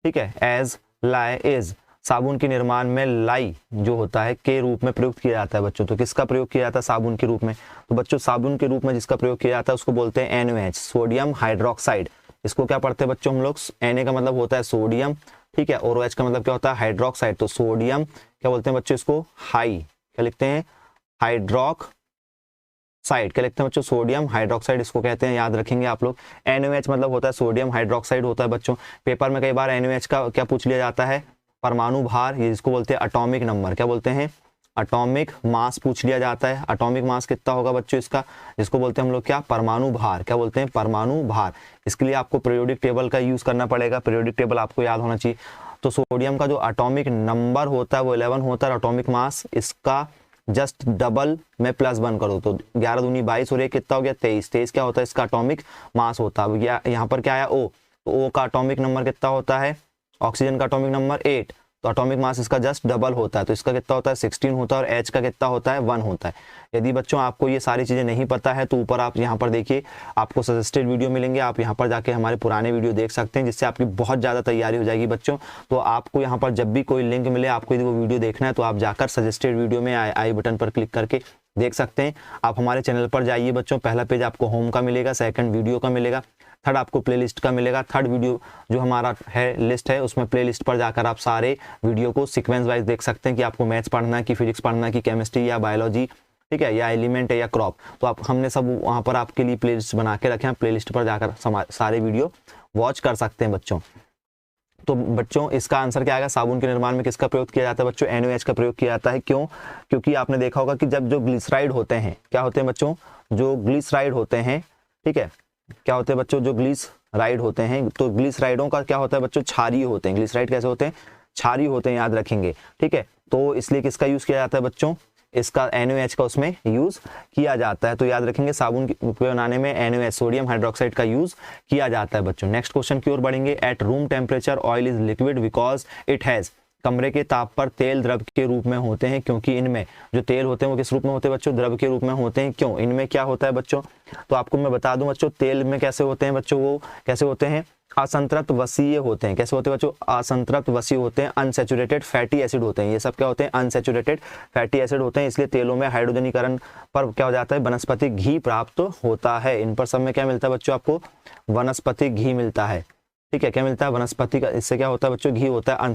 S1: ठीक है, एज लाई इज, साबुन के निर्माण में लाई जो होता है के रूप में प्रयुक्त किया जाता है बच्चों। तो किसका प्रयोग किया जाता है साबुन के रूप में, तो बच्चों साबुन के रूप में जिसका प्रयोग किया जाता है उसको बोलते हैं NaOH, सोडियम हाइड्रोक्साइड। इसको क्या पढ़ते हैं बच्चों हम लोग, Na का मतलब होता है सोडियम, ठीक है, और OH का मतलब क्या होता है हाइड्रोक्साइड। तो सोडियम क्या बोलते हैं बच्चों इसको क्या लिखते हैं हाइड्रोक्साइड, क्या लिखते हैं बच्चों सोडियम हाइड्रोक्साइड इसको कहते हैं, याद रखेंगे आप लोग। NaOH मतलब होता है सोडियम हाइड्रोक्साइड होता है बच्चों। पेपर में कई बार NaOH का क्या पूछ लिया जाता है, परमाणु भार, ये जिसको बोलते हैं एटॉमिक नंबर, क्या बोलते हैं एटॉमिक मास पूछ लिया जाता है। एटॉमिक मास कितना होगा बच्चों इसका, जिसको बोलते हैं हम लोग क्या परमाणु भार, क्या बोलते हैं परमाणु भार। इसके लिए आपको पीरियोडिक टेबल का यूज करना पड़ेगा, पीरियोडिक टेबल आपको याद होना चाहिए। तो सोडियम का जो एटॉमिक नंबर होता है वो 11 होता है, एटॉमिक मास इसका जस्ट डबल में +1 करो तो 11 दूनी 22 और ये कितना हो गया 23। 23 क्या होता है इसका एटॉमिक मास होता है। यहाँ पर क्या आया O, तो O का एटॉमिक नंबर कितना होता है, ऑक्सीजन का एटॉमिक नंबर 8, तो एटॉमिक मास इसका जस्ट डबल होता है, तो इसका कितना होता है 16 होता है, और H का कितना होता है 1 होता है। यदि बच्चों आपको ये सारी चीज़ें नहीं पता है तो ऊपर आप यहाँ पर देखिए आपको सजेस्टेड वीडियो मिलेंगे, आप यहाँ पर जाके हमारे पुराने वीडियो देख सकते हैं, जिससे आपकी बहुत ज़्यादा तैयारी हो जाएगी बच्चों। तो आपको यहाँ पर जब भी कोई लिंक मिले, आपको यदि वो वीडियो देखना है तो आप जाकर सजेस्टेड वीडियो में आई बटन पर क्लिक करके देख सकते हैं। आप हमारे चैनल पर जाइए बच्चों, पहला पेज आपको होम का मिलेगा, सेकंड वीडियो का मिलेगा, थर्ड आपको प्लेलिस्ट का मिलेगा। थर्ड वीडियो जो हमारा है लिस्ट है उसमें प्लेलिस्ट पर जाकर आप सारे वीडियो को सीक्वेंस वाइज देख सकते हैं कि आपको मैथ्स पढ़ना है कि फिजिक्स पढ़ना है कि केमिस्ट्री या बायोलॉजी, ठीक है, या एलिमेंट है या क्रॉप। तो आप हमने सब वहाँ पर आपके लिए प्लेलिस्ट बना के रखे हैं, प्लेलिस्ट पर जाकर सारे वीडियो वॉच कर सकते हैं बच्चों। तो बच्चों इसका आंसर क्या आएगा, साबुन के निर्माण में किसका प्रयोग किया जाता है बच्चों, NaOH का प्रयोग किया जाता है। क्यों, क्योंकि आपने देखा होगा कि जब जो ग्लिसराइड होते हैं, क्या होते हैं बच्चों, जो ग्लिसराइड होते हैं, ठीक है, क्या होते हैं बच्चों, जो ग्लिसराइड होते हैं, तो ग्लिसराइडों का क्या होता है बच्चों, क्षारीय होते हैं। ग्लिसराइड कैसे होते हैं, क्षारीय होते हैं, याद रखेंगे, ठीक है। तो इसलिए किसका यूज किया जाता है बच्चों, इसका NaOH का उसमें यूज किया जाता है। तो याद रखेंगे साबुन बनाने में NaOH सोडियम हाइड्रोक्साइड का यूज किया जाता है बच्चों। नेक्स्ट क्वेश्चन की ओर बढ़ेंगे। At room temperature oil is liquid because it has, कमरे के ताप पर तेल द्रव के रूप में होते हैं क्योंकि इनमें जो तेल होते हैं वो किस रूप में होते हैं बच्चों, द्रव के रूप में होते हैं। क्यों, इनमें क्या होता है बच्चों, तो आपको मैं बता दूं बच्चों, तेल में कैसे होते हैं बच्चों, वो कैसे होते हैं, असंतृप्त वसीय होते हैं। कैसे होते हैं बच्चों, असंतृप्त वसीय होते हैं, अनसैचुरेटेड फैटी एसिड होते हैं। ये सब क्या होते हैं, अनसैचुरेटेड फैटी एसिड होते हैं। इसलिए तेलों में हाइड्रोजनीकरण पर क्या हो जाता है, वनस्पति घी प्राप्त होता है। इन पर सब में क्या मिलता है बच्चों, आपको वनस्पति घी मिलता है, ठीक है, क्या मिलता है वनस्पति का। इससे क्या होता है बच्चों, घी होता है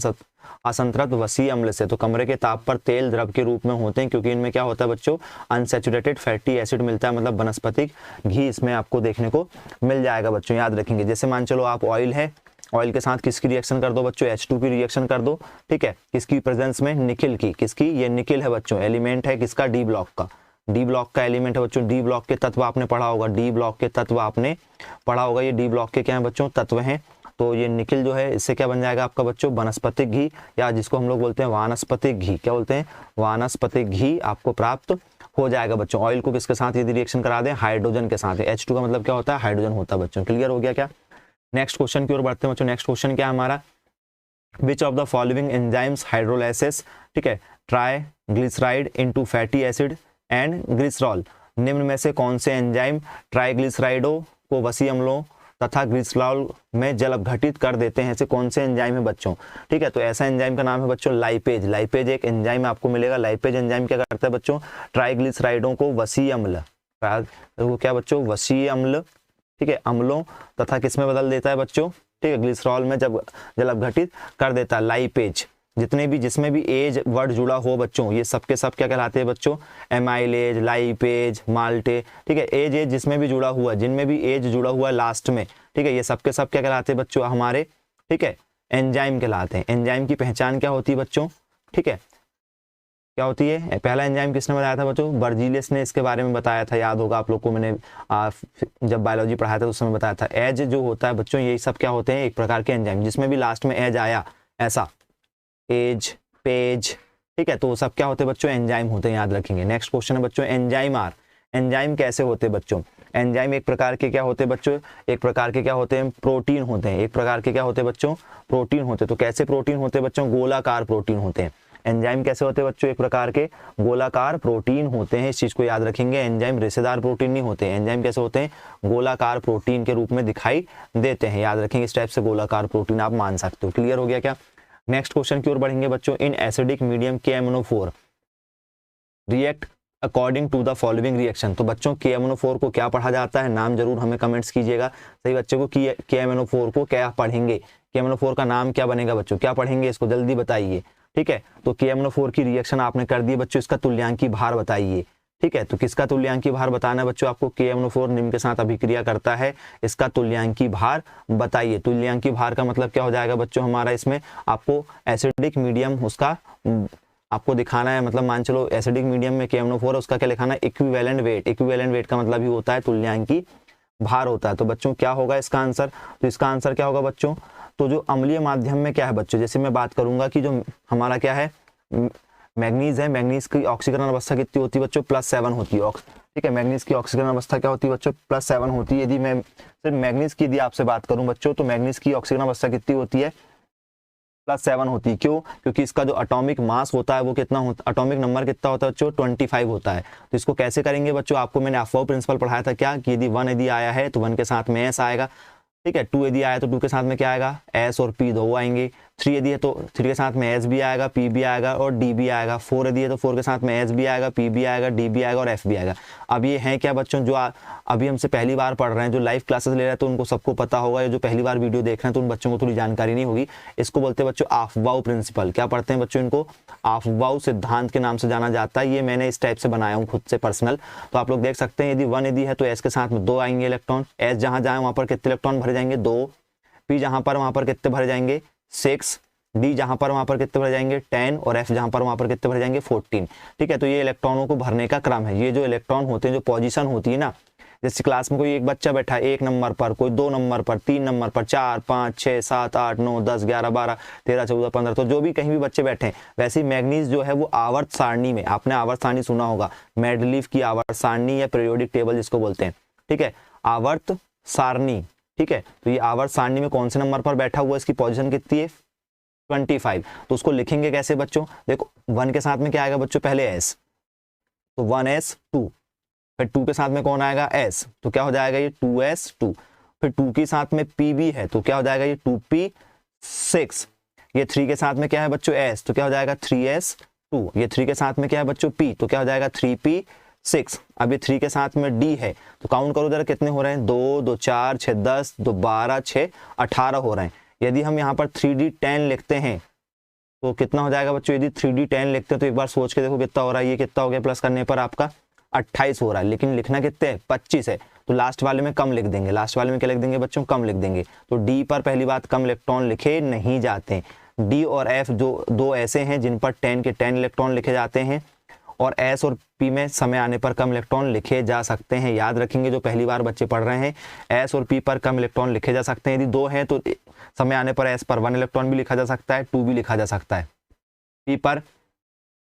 S1: असंतृप्त वसीय अम्ल से। तो कमरे के ताप पर तेल द्रव के रूप में होते हैं क्योंकि इनमें क्या होता है बच्चों, अनसैचुरेटेड फैटी एसिड मिलता है, मतलब वनस्पतिक घी इसमें आपको देखने को मिल जाएगा बच्चों, याद रखेंगे। जैसे मान चलो आप ऑयल है, ऑयल के साथ किसकी रिएक्शन कर दो बच्चों, H2 की रिएक्शन कर दो, ठीक है, किसकी प्रेजेंस में, निकिल की। किसकी, ये निकिल है बच्चों, एलिमेंट है किसका, डी ब्लॉक का। डी ब्लॉक का एलिमेंट है बच्चों। डी ब्लॉक के तत्व आपने पढ़ा होगा, डी ब्लॉक के तत्व आपने पढ़ा होगा। ये डी ब्लॉक के क्या है बच्चों, तत्व हैं। तो ये निकिल जो है इससे क्या बन जाएगा आपका बच्चों वनस्पतिक घी, या जिसको हम लोग बोलते हैं वानस्पतिक घी। क्या बोलते हैं? वानस्पतिक घी आपको प्राप्त हो जाएगा बच्चों। ऑयल को किसके साथ यदि रिएक्शन करा दें? हाइड्रोजन के साथ। H2 का मतलब क्या होता है? हाइड्रोजन होता है बच्चों। क्लियर हो गया क्या? नेक्स्ट क्वेश्चन की ओर बढ़ते हैं बच्चों। नेक्स्ट क्वेश्चन क्या है हमारा? Which of the following enzymes hydrolysis, ठीक है, triglyceride into fatty acid and glycerol. निम्न में से कौन से एंजाइम ट्राइग्लिसराइडों को वसी अम्लों तथा ग्लिसरॉल में जल अपघटित कर देते हैं? ऐसे कौन से एंजाइम है बच्चों? ठीक है, तो ऐसा एंजाइम का नाम है बच्चों लाइपेज। लाइपेज एक एंजाइम आपको मिलेगा। लाइपेज एंजाइम क्या करता है बच्चों? ट्राइग्लिसराइडों को वसी अम्ल, वो क्या बच्चों? वसी अम्ल, ठीक है, अम्लों तथा किसमें बदल देता है बच्चों? ठीक है, ग्लिसरॉल में जब जल अपघटित कर देता है। लाइपेज जिसमें भी एज वर्ड जुड़ा हो बच्चों, ये सबके सब क्या कहलाते हैं बच्चों? एमाइलेज, लाइपेज, माल्टे, ठीक है, एज जिसमें भी जुड़ा हुआ, जिनमें भी एज जुड़ा हुआ है लास्ट में, ठीक है, ये सबके सब क्या कहलाते हैं बच्चों? हमारे, ठीक है, एंजाइम कहलाते हैं। एंजाइम की पहचान क्या होती है बच्चों? ठीक है, क्या होती है? पहला एंजाइम किसने बताया था बच्चों? बर्जीलियस ने इसके बारे में बताया था, याद होगा आप लोग को, मैंने जब बायोलॉजी पढ़ाया था उस समय बताया था। एज जो होता है बच्चों, ये सब क्या होते हैं? एक प्रकार के एंजाइम, जिसमें भी लास्ट में एज आया, ऐसा एज, पेज, ठीक है, तो वो सब क्या होते हैं बच्चों? एंजाइम होते हैं, याद रखेंगे। नेक्स्ट क्वेश्चन है बच्चों एंजाइम आर। एंजाइम कैसे होते हैं बच्चों? एंजाइम एक प्रकार के क्या होते हैं बच्चों? एक प्रकार के क्या होते हैं? प्रोटीन होते हैं। एक प्रकार के क्या होते हैं बच्चों? प्रोटीन होते हैं। तो कैसे प्रोटीन होते हैं बच्चों? गोलाकार प्रोटीन होते हैं। एंजाइम कैसे होते हैं बच्चों? एक प्रकार के गोलाकार प्रोटीन होते हैं। इस चीज को याद रखेंगे। एंजाइम रेशेदार प्रोटीन नहीं होते। एंजाइम कैसे होते हैं? गोलाकार प्रोटीन के रूप में दिखाई देते हैं, याद रखेंगे। इस टाइप से गोलाकार प्रोटीन आप मान सकते हो। क्लियर हो गया क्या? नेक्स्ट क्वेश्चन की ओर बढ़ेंगे बच्चों। In acidic medium KMnO4 react according to the following reaction. तो बच्चों KMnO4 को क्या पढ़ा जाता है? नाम जरूर हमें कमेंट्स कीजिएगा। सही बच्चों को KMnO4 को क्या पढ़ेंगे? KMnO4 का नाम क्या बनेगा बच्चों? क्या पढ़ेंगे इसको? जल्दी बताइए। ठीक है, तो KMnO4 की रिएक्शन आपने कर दी बच्चों, इसका तुल्यांकी भार बताइए। ठीक है, तो किसका तुल्यांकी भार बताना है बच्चों आपको? KMnO4 निम्न के साथ अभिक्रिया करता है, इसका तुल्यांकी भार बताइए। तुल्यांकी भार का मतलब क्या हो जाएगा बच्चों हमारा? इसमें आपको एसिडिक मीडियम उसका आपको दिखाना है, मतलब मान चलो एसिडिक मीडियम में KMnO4 उसका क्या लिखाना है? Equivalent weight. इक्विवेलेंट वेट का मतलब ही होता है तुल्यांकी भार होता है। तो बच्चों क्या होगा इसका आंसर? तो इसका आंसर क्या होगा बच्चों? तो जो अम्लीय माध्यम में क्या है बच्चों, जैसे मैं बात करूंगा कि जो हमारा क्या है मैग्नीज है, मैग्नीज की ऑक्सीकरण अवस्था कितनी होती है बच्चों? +7 होती है। ठीक है, मैग्नीज की ऑक्सीकरण अवस्था क्या होती है बच्चों? +7 होती है। यदि मैं सिर्फ मैग्नीज की यदि आपसे बात करूं बच्चों, तो मैग्नीज की ऑक्सीकरण अवस्था कितनी होती है? +7 होती है। क्यों? क्योंकि इसका जो एटॉमिक मास होता है वो कितना होता है? एटॉमिक नंबर कितना होता है बच्चों? 25 होता है। तो इसको कैसे करेंगे बच्चों? आपको मैंने अफवाह प्रिंसिपल पढ़ाया था क्या, कि यदि 1 यदि आया है तो 1 के साथ में S आएगा। ठीक है, 2 यदि आया तो 2 के साथ में क्या आएगा? S और P दो आएंगे। 3 यदि है तो 3 के साथ में S भी आएगा, P भी आएगा और D भी आएगा। 4 यदि है तो 4 के साथ में S भी आएगा, P भी आएगा, D भी आएगा और F भी आएगा। अब ये है क्या बच्चों? जो अभी हमसे पहली बार पढ़ रहे हैं, जो लाइव क्लासेस ले रहे हैं, तो उनको सबको पता होगा। या जो पहली बार वीडियो देख रहे हैं तो उन बच्चों को थोड़ी जानकारी नहीं होगी। इसको बोलते हैं बच्चों अफवाह प्रिंसिपल। क्या पढ़ते हैं बच्चों? इनको अफवाह सिद्धांत के नाम से जाना जाता है। ये मैंने इस टाइप से बनाया हूँ खुद से पर्सनल। तो आप लोग देख सकते हैं, यदि 1 यदि है तो S के साथ में 2 आएंगे इलेक्ट्रॉन। S जहाँ जाए वहाँ पर कितने इलेक्ट्रॉन भरे जाएंगे? 2। P जहां पर वहां पर कितने भरे जाएंगे? 6। D जहां पर वहां पर कितने भरे जाएंगे? 10। और F जहां पर वहां पर कितने भरे जाएंगे? 14। ठीक है, तो ये इलेक्ट्रॉनों को भरने का क्रम है। ये जो इलेक्ट्रॉन होते हैं, जो पोजीशन होती है ना, जैसे क्लास में कोई एक बच्चा बैठा है 1 नंबर पर, कोई 2 नंबर पर, 3 नंबर पर, 4, 5, 6, 7, 8, 9, 10, 11, 12, 13, 14, 15, तो जो भी कहीं भी बच्चे बैठे हैं, वैसे ही मैग्नीज जो है वो आवर्त सारणी में, आपने आवर्त सारणी सुना होगा, मेंडलीव की आवर्त सारणी या पीरियोडिक टेबल जिसको बोलते हैं। ठीक है, आवर्त सारणी। ठीक है, तो ये आवर्त सारणी में कौन से नंबर पर बैठा हुआ है? इसकी पोजीशन कितनी है? 25। तो उसको लिखेंगे कैसे बच्चों? देखो 1 के साथ में क्या आएगा बच्चों? पहले S, तो 1S 2। फिर 2 के साथ में कौन आएगा? S, तो क्या हो जाएगा ये? 2S 2। फिर 2 के साथ में P भी है, तो क्या हो जाएगा ये? 2P 6। ये 3 के साथ में क्या है बच्चों? S, तो क्या हो जाएगा? 3S 2। ये 3 के साथ में क्या है बच्चों? P, तो क्या हो जाएगा? 3P 6। अब ये 3 के साथ में D है, तो काउंट करो जरा कितने हो रहे हैं? 2, 2, 4, 6, 10, 2, 12, 6, 18 हो रहे हैं। यदि हम यहाँ पर 3D10 लिखते हैं तो कितना हो जाएगा बच्चों? यदि 3D10 लिखते हैं तो एक बार सोच के देखो कितना हो रहा है। ये कितना हो गया? प्लस करने पर आपका 28 हो रहा है, लेकिन लिखना कितने? 25 है। तो लास्ट वाले में कम लिख देंगे। लास्ट वाले में क्या लिख देंगे बच्चों? कम लिख देंगे। तो D पर पहली बात कम इलेक्ट्रॉन लिखे नहीं जाते। D और F जो दो ऐसे हैं जिन पर 10 के 10 इलेक्ट्रॉन लिखे जाते हैं, और S और P में समय आने पर कम इलेक्ट्रॉन लिखे जा सकते हैं। याद रखेंगे जो पहली बार बच्चे पढ़ रहे हैं, S और P पर कम इलेक्ट्रॉन लिखे जा सकते हैं। यदि 2 हैं तो समय आने पर S पर 1 इलेक्ट्रॉन भी लिखा जा सकता है, 2 भी लिखा जा सकता है। P पर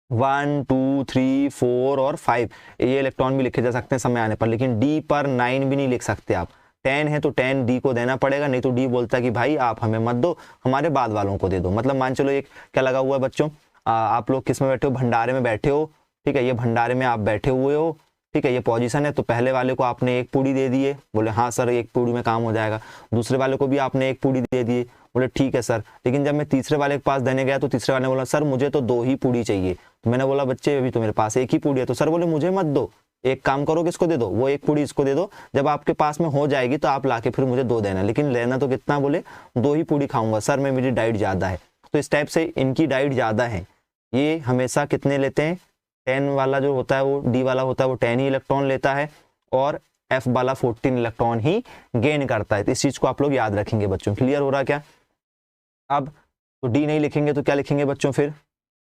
S1: 1 2 3 4 और 5 ये इलेक्ट्रॉन भी लिखे जा सकते हैं समय आने पर, लेकिन D पर 9 भी नहीं लिख सकते आप। 10 है तो 10 D को देना पड़ेगा, नहीं तो D बोलता है कि भाई आप हमें मत दो, हमारे बाद वालों को दे दो। मतलब मान चलो एक क्या लगा हुआ है बच्चों, आप लोग किस में बैठे हो, भंडारे में बैठे हो, ठीक है, ये भंडारे में आप बैठे हुए हो, ठीक है, ये पोजीशन है। तो पहले वाले को आपने एक पूड़ी दे दिए, बोले हाँ सर एक पूड़ी में काम हो जाएगा। दूसरे वाले को भी आपने एक पूड़ी दे दिए, बोले ठीक है सर। लेकिन जब मैं तीसरे वाले के पास देने गया तो तीसरे वाले ने बोला सर मुझे तो 2 ही पूड़ी चाहिए। तो मैंने बोला बच्चे अभी तो मेरे पास एक ही पूड़ी है। तो सर बोले मुझे मत दो, एक काम करो किसको दे दो, वो एक पूड़ी इसको दे दो, जब आपके पास में हो जाएगी तो आप लाके फिर मुझे 2 देना, लेकिन लेना तो कितना, बोले 2 ही पूड़ी खाऊंगा सर मैं, मेरी डाइट ज़्यादा है। तो इस टाइप से इनकी डाइट ज़्यादा है, ये हमेशा कितने लेते हैं, 10 वाला जो होता है वो डी वाला होता है वो 10 ही इलेक्ट्रॉन लेता है, और एफ वाला 14 इलेक्ट्रॉन ही गेन करता है। तो इस चीज़ को आप लोग याद रखेंगे बच्चों। क्लियर हो रहा क्या? अब तो डी नहीं लिखेंगे तो क्या लिखेंगे बच्चों, फिर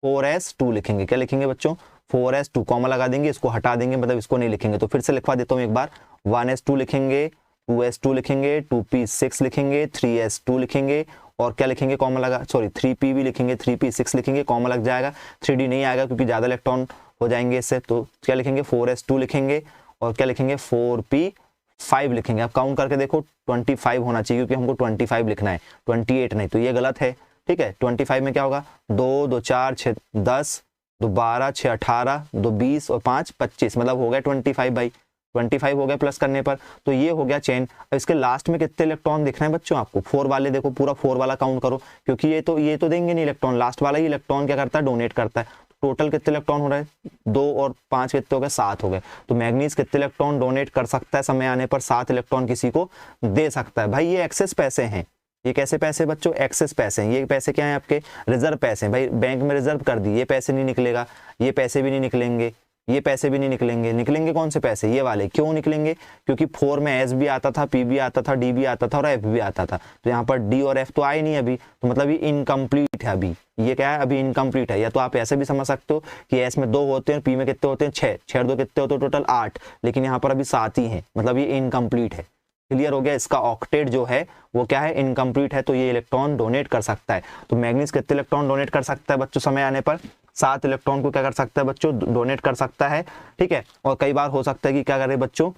S1: 4s2 लिखेंगे। क्या लिखेंगे बच्चों, 4s2, कॉमा लगा देंगे, इसको हटा देंगे, मतलब इसको नहीं लिखेंगे। तो फिर से लिखवा देता हूँ एक बार, 1s2 लिखेंगे, 2s2 लिखेंगे, 2p6 लिखेंगे, 3s2 लिखेंगे, और क्या लिखेंगे, कॉमा लगा, सॉरी 3p भी लिखेंगे, 3p6 लिखेंगे, कॉमा लग जाएगा, 3d नहीं आएगा क्योंकि ज़्यादा इलेक्ट्रॉन हो जाएंगे इससे। तो क्या लिखेंगे, 4s2 लिखेंगे, और क्या लिखेंगे, 4p5 लिखेंगे। आप काउंट करके देखो 25 होना चाहिए, क्योंकि हमको 25 लिखना है, 28 नहीं, तो ये गलत है। ठीक है, 25 में क्या होगा, 2 2 4 6 10, 2 12 6 18, 2 20 और 5 25, मतलब हो गया 25 भाई, 25 हो गया प्लस करने पर। तो ये हो गया चेन। अब इसके लास्ट में कितने इलेक्ट्रॉन दिख रहे हैं बच्चों आपको, 4 वाले देखो, पूरा 4 वाला काउंट करो, क्योंकि ये तो देंगे नहीं इलेक्ट्रॉन, लास्ट वाला ही इलेक्ट्रॉन क्या करता है, डोनेट करता है। टोटल कितने इलेक्ट्रॉन हो रहे हैं, 2 और 5 कितने हो गए, 7 हो गए। तो मैग्नीज कितने इलेक्ट्रॉन डोनेट कर सकता है समय आने पर, 7 इलेक्ट्रॉन किसी को दे सकता है। भाई ये एक्सेस पैसे हैं, ये कैसे पैसे बच्चों, एक्सेस पैसे हैं। ये पैसे क्या हैं आपके, रिजर्व पैसे हैं। भाई बैंक में रिजर्व कर दी, ये पैसे नहीं निकलेगा, ये पैसे भी नहीं निकलेंगे, ये पैसे भी नहीं निकलेंगे। निकलेंगे कौन से पैसे, ये वाले। क्यों निकलेंगे, क्योंकि 4 में एस भी आता था, पी भी आता था, डी भी आता था और एफ भी आता था। तो यहाँ पर डी और एफ तो आए नहीं अभी, तो मतलब ये इनकम्प्लीट है अभी। ये क्या है, अभी इनकम्प्लीट है। या तो आप ऐसे भी समझ सकते हो कि एस में 2 होते हैं, पी में कितने होते हैं, 6, 6 2 कितने होते हैं, टोटल 8, लेकिन यहाँ पर अभी 7 ही हैं, मतलब ये इनकम्प्लीट है। क्लियर हो गया, इसका ऑक्टेट जो है वो क्या है, इनकम्प्लीट है, तो ये इलेक्ट्रॉन डोनेट कर सकता है। तो मैग्नीज कितने इलेक्ट्रॉन डोनेट कर सकता है बच्चों समय आने पर, 7 इलेक्ट्रॉन को क्या कर सकता है बच्चों, डोनेट कर सकता है। ठीक है, और कई बार हो सकता है कि क्या करे बच्चों,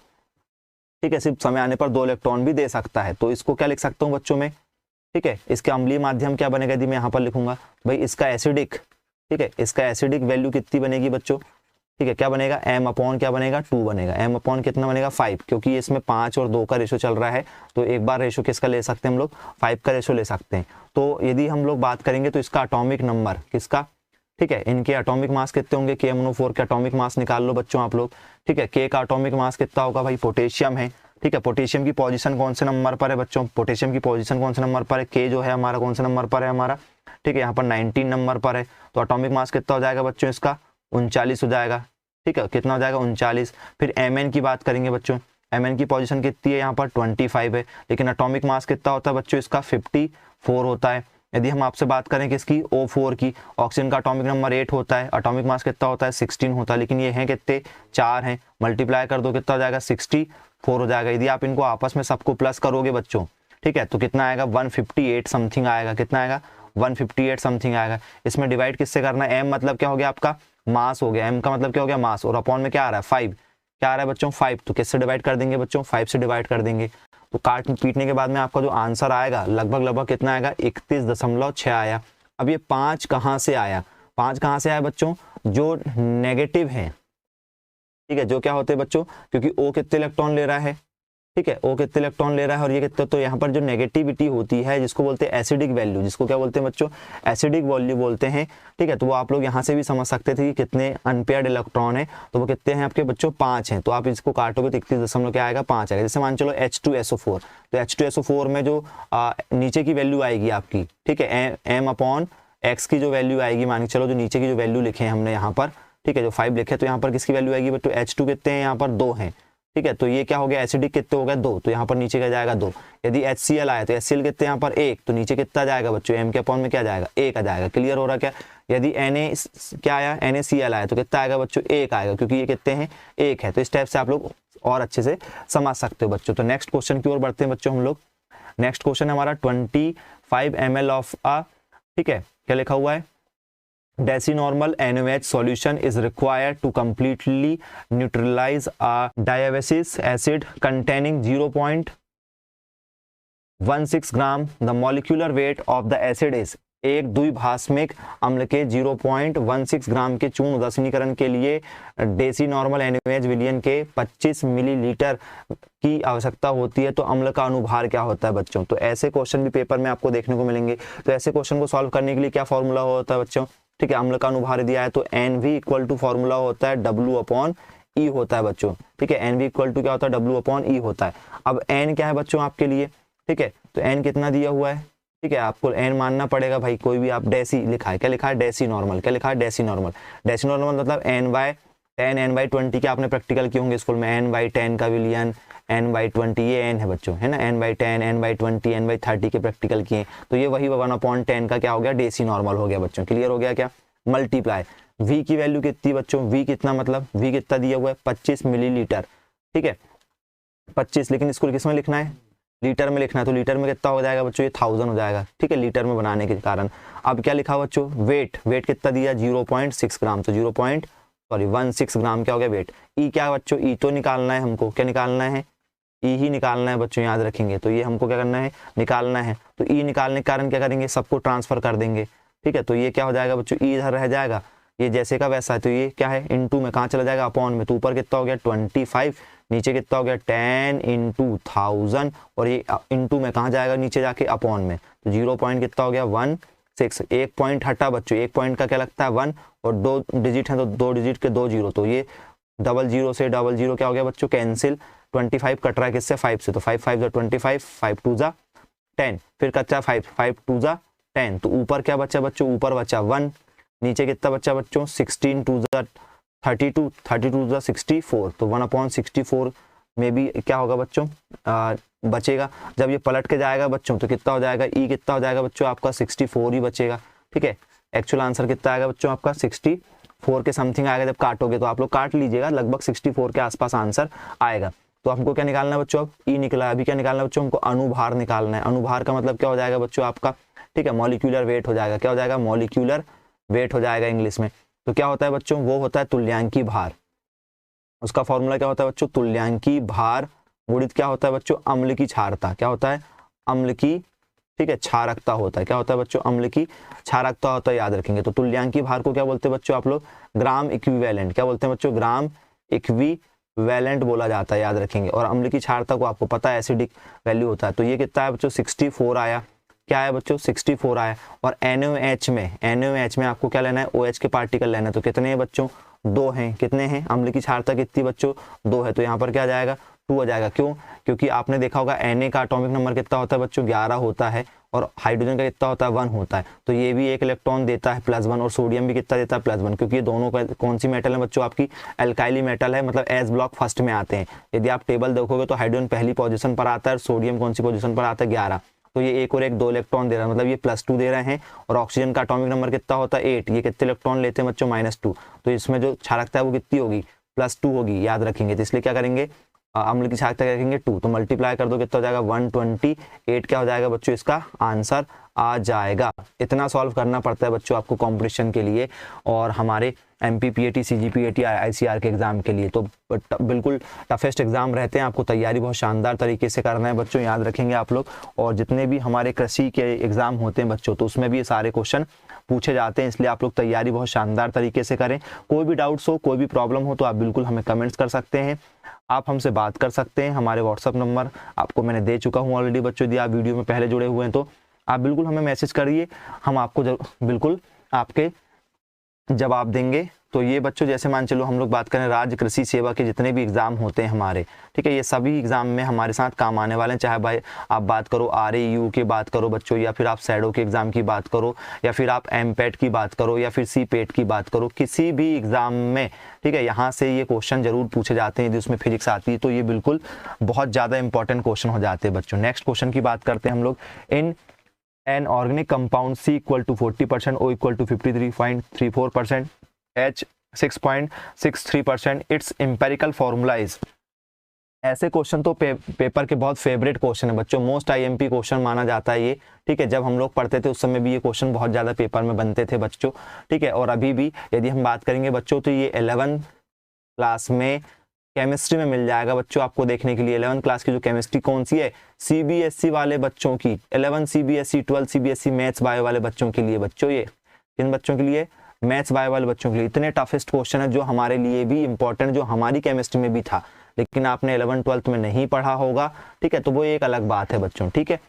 S1: ठीक है, सिर्फ समय आने पर 2 इलेक्ट्रॉन भी दे सकता है। तो इसको क्या लिख सकता हूँ बच्चों में, ठीक है, इसके अम्लीय माध्यम क्या बनेगा, यदि मैं यहाँ पर लिखूंगा भाई इसका एसिडिक, ठीक है, इसका एसिडिक वैल्यू कितनी बनेगी बच्चों, ठीक है, क्या बनेगा, m अपॉन क्या बनेगा, 2 बनेगा। m अपॉन कितना बनेगा, 5, क्योंकि इसमें 5 और 2 का रेशो चल रहा है, तो एक बार रेशो किसका ले सकते हैं हम लोग, 5 का रेशो ले सकते हैं। तो यदि हम लोग बात करेंगे तो इसका एटॉमिक नंबर किसका, ठीक है, इनके एटॉमिक मास कितने होंगे, KMnO4 के एटॉमिक मास निकाल लो बच्चों आप लोग। ठीक है, K का एटॉमिक मास कितना होगा भाई, पोटेशियम है। ठीक है, पोटेशियम की पोजीशन कौन से नंबर पर है बच्चों, पोटेशियम की पोजीशन कौन से नंबर पर है, K जो है हमारा कौन से नंबर पर है हमारा, ठीक है, यहाँ पर 19 नंबर पर है। तो एटॉमिक मास कितना हो जाएगा बच्चों इसका, 39 हो जाएगा। ठीक है, कितना हो जाएगा, 39। फिर Mn की बात करेंगे बच्चों, Mn की पोजीशन कितनी है यहाँ पर, 25 है, लेकिन एटॉमिक मास कितना होता है बच्चों इसका, 54 होता है। यदि हम आपसे बात करें किसकी, O4 की, ऑक्सीजन का एटॉमिक नंबर 8 होता है, एटॉमिक मास कितना होता है, 16 होता है, लेकिन ये हैं कितने, 4 हैं, मल्टीप्लाई कर दो कितना हो जाएगा, 64 हो जाएगा। यदि आप इनको आपस में सबको प्लस करोगे बच्चों, ठीक है, तो कितना आएगा, 158 समथिंग आएगा। कितना आएगा, 158 समथिंग आएगा। इसमें डिवाइड किससे करना है, m मतलब क्या हो गया आपका, मास हो गया, m का मतलब क्या हो गया, मास, और अपॉन में क्या आ रहा है, 5, क्या आ रहा है बच्चों, 5, तो किससे डिवाइड कर देंगे बच्चों, 5 से डिवाइड कर देंगे। तो काट पीटने के बाद में आपका जो आंसर आएगा लगभग कितना आएगा, 31.6 आया। अब ये 5 कहाँ से आया, 5 कहाँ से आया बच्चों, जो नेगेटिव है, ठीक है, जो क्या होते हैं बच्चों, क्योंकि O कितने इलेक्ट्रॉन ले रहा है, ठीक है, O कितने इलेक्ट्रॉन ले रहा है और ये कितने, तो यहाँ पर जो नेगेटिविटी होती है जिसको बोलते हैं एसिडिक वैल्यू, जिसको क्या बोलते हैं बच्चों, एसिडिक वैल्यू बोलते हैं। ठीक है, तो वो आप लोग यहाँ से भी समझ सकते थे कि कितने अनपेयर्ड इलेक्ट्रॉन है, तो वो कितने हैं आपके बच्चों, 5 हैं। तो आप इसको काटोगे तो 31 क्या आएगा, 5 आएगा। जैसे मान चलो H2SO4, तो H2SO4 में जो नीचे की वैल्यू आएगी आपकी, ठीक है, m अपॉन x की जो वैल्यू आएगी, मान के चलो जो नीचे की जो वैल्यू लिखे हैं हमने यहाँ पर, ठीक है, जो 5 लिखे, तो यहाँ पर किसकी वैल्यू आएगी बच्चों, H2 कितने हैं यहाँ पर, 2 हैं। ठीक है, तो ये क्या हो गया, एसिडिक कितने हो गए, 2, तो यहाँ पर नीचे क्या जाएगा, 2। यदि HCl आया तो HCl कितने यहाँ पर 1, तो नीचे कितना जाएगा बच्चों, m के अपॉन में क्या जाएगा, 1 आ जाएगा। क्लियर हो रहा क्या। यदि Na क्या आया, NaCl आया तो कितना आएगा बच्चों, 1 आएगा, क्योंकि ये कितने हैं, 1 है। तो इस टाइप से आप लोग और अच्छे से समझ सकते हो बच्चों। तो नेक्स्ट क्वेश्चन की ओर बढ़ते हैं बच्चों हम लोग। नेक्स्ट क्वेश्चन हमारा 25 ml ऑफ अ, ठीक है क्या लिखा हुआ है, डेसीनॉर्मल NaOH solution is required to completely neutralize a diabasis acid containing 0.16 gram. The molecular weight of the acid is. एक द्विभाषमिक अम्ल के 0.16 ग्राम के चूर्ण उदासीनीकरण के लिए डेसी नॉर्मल NaOH विलयन के 25 मिलीलीटर की आवश्यकता होती है. तो अम्ल का अनुभार क्या होता है बच्चों? तो ऐसे क्वेश्चन भी पेपर में आपको देखने को मिलेंगे. तो ऐसे क्वेश्चन को सॉल्व करने के लिए क्या फॉर्मूला होता है बच्चों? ठीक है, अम्ल का अनुभार दिया है तो NV इक्वल टू फॉर्मूला होता है W/E होता है बच्चों. ठीक है, NV इक्वल टू क्या होता है? W/E होता है. अब N क्या है बच्चों आपके लिए? ठीक है, तो N कितना दिया हुआ है? ठीक है, आपको N मानना पड़ेगा भाई. कोई भी आप डेसी लिखा है, क्या लिखा है? Deci normal. क्या लिखा है? Deci normal. डेसी नॉर्मल मतलब N/10 N/20 के आपने प्रैक्टिकल किए होंगे स्कूल में. N/10 का विलियन, N/20 ये N है बच्चों, है ना. N/10 N/20 N/30 के प्रैक्टिकल किए. तो ये वही 1/10 का क्या हो गया? डेसी नॉर्मल हो गया बच्चों. क्लियर हो गया क्या? मल्टीप्लाई V की वैल्यू कितनी बच्चों? V कितना मतलब V कितना दिया हुआ है? 25 मिलीलीटर. ठीक है 25, लेकिन इसको किस में लिखना है? लीटर में लिखना है. तो लीटर में कितना हो जाएगा बच्चों? ये 1000 हो जाएगा. ठीक है, लीटर में बनाने के कारण. अब क्या लिखा बच्चों? वेट. वेट कितना दिया? 0.6 ग्राम. तो 0.16 ग्राम क्या हो गया? वेट. ई क्या बच्चों? ई तो निकालना है हमको. क्या निकालना है? ई ही निकालना है बच्चों, याद रखेंगे. तो ये हमको क्या करना है? निकालना है. तो ई निकालने के कारण क्या करेंगे? सबको ट्रांसफर कर देंगे. ठीक है, तो ये क्या हो जाएगा बच्चों? ई इधर रह जाएगा, ये जैसे का वैसा है. तो ये क्या है? इनटू में कहाँ चला जाएगा? अपॉन में. तो ऊपर कितना हो गया? 25, नीचे कितना हो गया? 10 × 1000, और ये इनटू में कहाँ जाएगा? नीचे जाके अपॉन में. तो 0 पॉइंट कितना हो गया? 16. एक पॉइंट हटा बच्चों. एक पॉइंट का क्या लगता है? 1, और 2 डिजिट है तो 2 डिजिट के 2 जीरो. तो ये 00 से 00 क्या हो गया बच्चों? कैंसिल. 25 कट रहा है किससे? 5 से. तो 5 5 = 25, 5 2 = 10. फिर कच्चा 5 5 2 = 10. तो ऊपर क्या बचा बच्चों? ऊपर बचा 1. नीचे कितना बचा बच्चों? 16 2 = 32, 32 = 64. तो 1/64 में भी क्या होगा बच्चों? बचेगा. जब ये पलट के जाएगा बच्चों तो कितना हो जाएगा? ई कितना हो जाएगा बच्चों? आपका 64 ही बचेगा. ठीक है, एक्चुअल आंसर कितना आएगा बच्चों? आपका 64 के समथिंग आएगा. जब काटोगे तो आप लोग काट लीजिएगा, लगभग 64 के आसपास आंसर आएगा. तो हमको क्या निकालना है बच्चों? अब ई निकला. अभी क्या निकालना है बच्चों? हमको अनुभार निकालना है. अनुभार का मतलब क्या हो जाएगा बच्चों आपका? ठीक है, मॉलिक्यूलर वेट हो जाएगा. क्या हो जाएगा? मॉलिक्यूलर वेट हो जाएगा इंग्लिश में. तो क्या होता है बच्चों? वो होता है तुल्यांकी भार. उसका फॉर्मूला क्या होता है बच्चों? तुल्यांकी भार गुणित क्या होता है बच्चों? अम्ल की क्षारकता. क्या होता है? अम्ल की, ठीक है, क्षारकता होता है. क्या होता है बच्चों? अम्ल की क्षारकता होता है, याद रखेंगे. तो तुल्यांकी भार को क्या बोलते हैं बच्चों आप लोग? Gram equivalent. क्या बोलते हैं बच्चों? ग्राम इक्विवेलेंट बोला जाता है, याद रखेंगे. और अम्ल की क्षारकता को आपको पता है एसिडिक वैल्यू होता है. तो ये कितना है बच्चों? 64 आया. क्या है बच्चों? 64 आया. और NaOH में आपको क्या लेना है? OH के पार्टिकल लेना है. तो कितने हैं बच्चों? 2 हैं. कितने हैं? अम्ल की क्षारकता कितनी बच्चों? 2 है. तो यहाँ पर क्या आ जाएगा? 2 आ जाएगा. क्यों? क्योंकि आपने देखा होगा Na का एटॉमिक नंबर कितना होता है बच्चों? 11 होता है. और हाइड्रोजन का कितना होता है? 1 होता है. तो ये भी एक इलेक्ट्रॉन देता है +1, और सोडियम भी कितना देता है? +1. क्योंकि ये दोनों कौन सी मेटल है बच्चों? आपकी एल्काइली मेटल है, मतलब एस ब्लॉक फर्स्ट में आते हैं. यदि आप टेबल देखोगे तो हाइड्रोजन पहली पोजीशन पर आता है, सोडियम कौन सी पोजीशन पर आता है? 11. तो ये एक और एक 2 इलेक्ट्रॉन दे रहा है, मतलब ये +2 दे रहे हैं. और ऑक्सीजन का एटॉमिक नंबर कितना होता है? 8. ये कितने इलेक्ट्रॉन लेते हैं बच्चों? -2. तो इसमें जो क्षारकता है वो कितनी होगी? +2 होगी, याद रखेंगे. तो इसलिए क्या करेंगे? अम्ल की क्षारकता क्या रखेंगे? 2. तो मल्टीप्लाई कर दो, कितना हो जाएगा? 128 क्या हो जाएगा बच्चों? इसका आंसर आ जाएगा. इतना सॉल्व करना पड़ता है बच्चों आपको कॉम्पिटिशन के लिए और हमारे MPPAT CGPAT ICR के एग्जाम के लिए. तो बिल्कुल टफेस्ट एग्जाम रहते हैं. आपको तैयारी बहुत शानदार तरीके से करना है बच्चों, याद रखेंगे आप लोग. और जितने भी हमारे कृषि के एग्जाम होते हैं बच्चों, तो उसमें भी ये सारे क्वेश्चन पूछे जाते हैं. इसलिए आप लोग तैयारी बहुत शानदार तरीके से करें. कोई भी डाउट्स हो, कोई भी प्रॉब्लम हो, तो आप बिल्कुल हमें कमेंट्स कर सकते हैं. आप हमसे बात कर सकते हैं. हमारे व्हाट्सअप नंबर आपको मैंने दे चुका हूँ ऑलरेडी बच्चों. यदि आप वीडियो में पहले जुड़े हुए हैं तो आप बिल्कुल हमें मैसेज करिए, हम आपको बिल्कुल आपके जवाब देंगे. तो ये बच्चों जैसे मान चलो हम लोग बात करें राज्य कृषि सेवा के जितने भी एग्जाम होते हैं हमारे, ठीक है, ये सभी एग्जाम में हमारे साथ काम आने वाले हैं. चाहे भाई आप बात करो RAU की बात करो बच्चों, या फिर आप सैडो के एग्जाम की बात करो, या फिर आप MPET की बात करो, या फिर CPET की बात करो, किसी भी एग्जाम में, ठीक है, यहाँ से ये क्वेश्चन जरूर पूछे जाते हैं. यदि उसमें फिजिक्स आती है तो ये बिल्कुल बहुत ज़्यादा इंपॉर्टेंट क्वेश्चन हो जाते हैं बच्चों. नेक्स्ट क्वेश्चन की बात करते हैं हम लोग. In an organic compound C = 40%, O = 53.34%, H 6.63%, its empirical formula is. ऐसे क्वेश्चन तो पेपर के बहुत फेवरेट क्वेश्चन है बच्चों, मोस्ट आईएमपी क्वेश्चन माना जाता है ये, ठीक है। जब हम लोग पढ़ते थे उस समय भी ये क्वेश्चन बहुत ज़्यादा पेपर में बनते थे बच्चों, ठीक है। और अभी भी यदि हम बात करेंगे बच्चों तो ये 11th क्लास में केमिस्ट्री में मिल जाएगा बच्चों आपको देखने के लिए। 11th क्लास की जो केमिस्ट्री कौन सी है, सीबीएसई वाले बच्चों की, 11 सीबीएसई 12 सीबीएसई मैथ्स बायो वाले बच्चों के लिए बच्चों, ये किन बच्चों के लिए, मैथ्स बायो वाले बच्चों के लिए। इतने टफेस्ट क्वेश्चन है जो हमारे लिए भी इंपॉर्टेंट, जो हमारी केमिस्ट्री में भी था लेकिन आपने 11th 12th में नहीं पढ़ा होगा, ठीक है, तो वो एक अलग बात है बच्चों, ठीक है।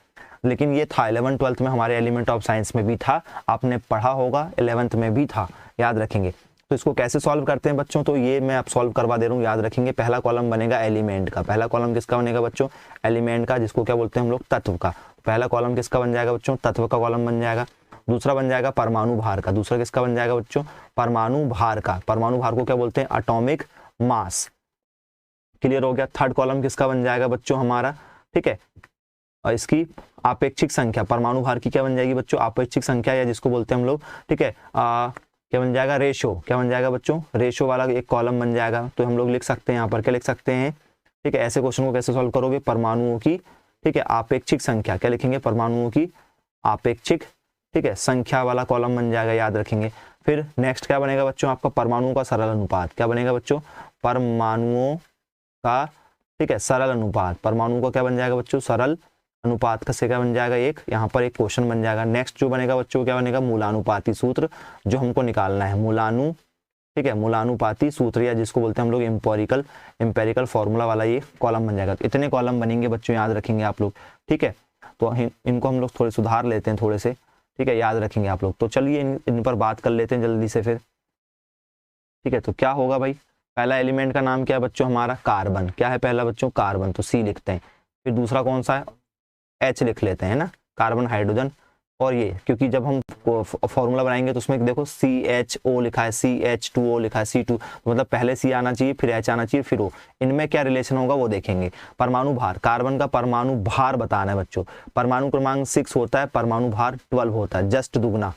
S1: लेकिन ये था 11th 12th में, हमारे एलिमेंट ऑफ साइंस में भी था, आपने पढ़ा होगा, 11th में भी था, याद रखेंगे। तो इसको कैसे सॉल्व करते हैं बच्चों, तो ये मैं आप सॉल्व करवा दे रहा हूँ, याद रखेंगे। पहला कॉलम बनेगा एलिमेंट का, पहला कॉलम किसका बनेगा बच्चों, एलिमेंट का, जिसको क्या बोलते हैं हम लोग, तत्व का। पहला कॉलम किसका बन जाएगा बच्चों, तत्व का कॉलम बन जाएगा। दूसरा बन जाएगा परमाणु भार का, दूसरा किसका बन जाएगा बच्चों, परमाणु भार का। परमाणु भार को क्या बोलते हैं, एटॉमिक मास। क्लियर हो गया। थर्ड कॉलम किसका बन जाएगा बच्चों हमारा, ठीक है, और इसकी आपेक्षिक संख्या, परमाणु भार की क्या बन जाएगी बच्चों, आपेक्षिक संख्या, या जिसको बोलते हैं हम लोग, ठीक है, क्या बन जाएगा, रेशो, क्या बन जाएगा बच्चों, रेशो वाला एक कॉलम बन जाएगा। तो हम लोग लिख सकते हैं यहाँ पर, क्या लिख सकते हैं, ठीक है। ऐसे क्वेश्चन को कैसे सॉल्व करोगे, परमाणुओं की, ठीक है, आपेक्षिक संख्या, क्या लिखेंगे, परमाणुओं की आपेक्षिक, ठीक है, संख्या वाला कॉलम बन जाएगा, याद रखेंगे। फिर नेक्स्ट क्या बनेगा बच्चों आपका, परमाणुओं का सरल अनुपात, क्या बनेगा बच्चों, परमाणुओं का, ठीक है, सरल अनुपात। परमाणु का क्या बन जाएगा बच्चों, सरल अनुपात का से क्या बन जाएगा, एक यहाँ पर एक क्वेश्चन बन जाएगा। नेक्स्ट जो बनेगा बच्चों क्या बनेगा, मूलानुपाती सूत्र, जो हमको निकालना है, मूलानु, ठीक है, मूलानुपाती सूत्र, या जिसको बोलते हैं हम लोग एम्पेरिकल फॉर्मूला वाला ये कॉलम बन जाएगा। इतने कॉलम बनेंगे बच्चों, याद रखेंगे आप लोग, ठीक है। तो इनको हम लोग थोड़े सुधार लेते हैं थोड़े से, ठीक है, याद रखेंगे आप लोग। तो चलिए इन पर बात कर लेते हैं जल्दी से फिर, ठीक है। तो क्या होगा भाई, पहला एलिमेंट का नाम क्या है बच्चों हमारा, कार्बन। क्या है पहला बच्चों, कार्बन, तो सी लिखते हैं। फिर दूसरा कौन सा है, एच लिख लेते हैं ना, कार्बन, हाइड्रोजन। और ये क्योंकि जब हम फॉर्मूला बनाएंगे तो उसमें देखो CHO लिखा है, CH2O लिखा है, C2, तो मतलब पहले C आना चाहिए, फिर H आना चाहिए, फिर O। इनमें क्या रिलेशन होगा वो देखेंगे। परमाणु भार, कार्बन का परमाणु भार बताना है बच्चों। परमाणु क्रमांक 6 होता है, परमाणु भार 12 होता है, जस्ट दुगना।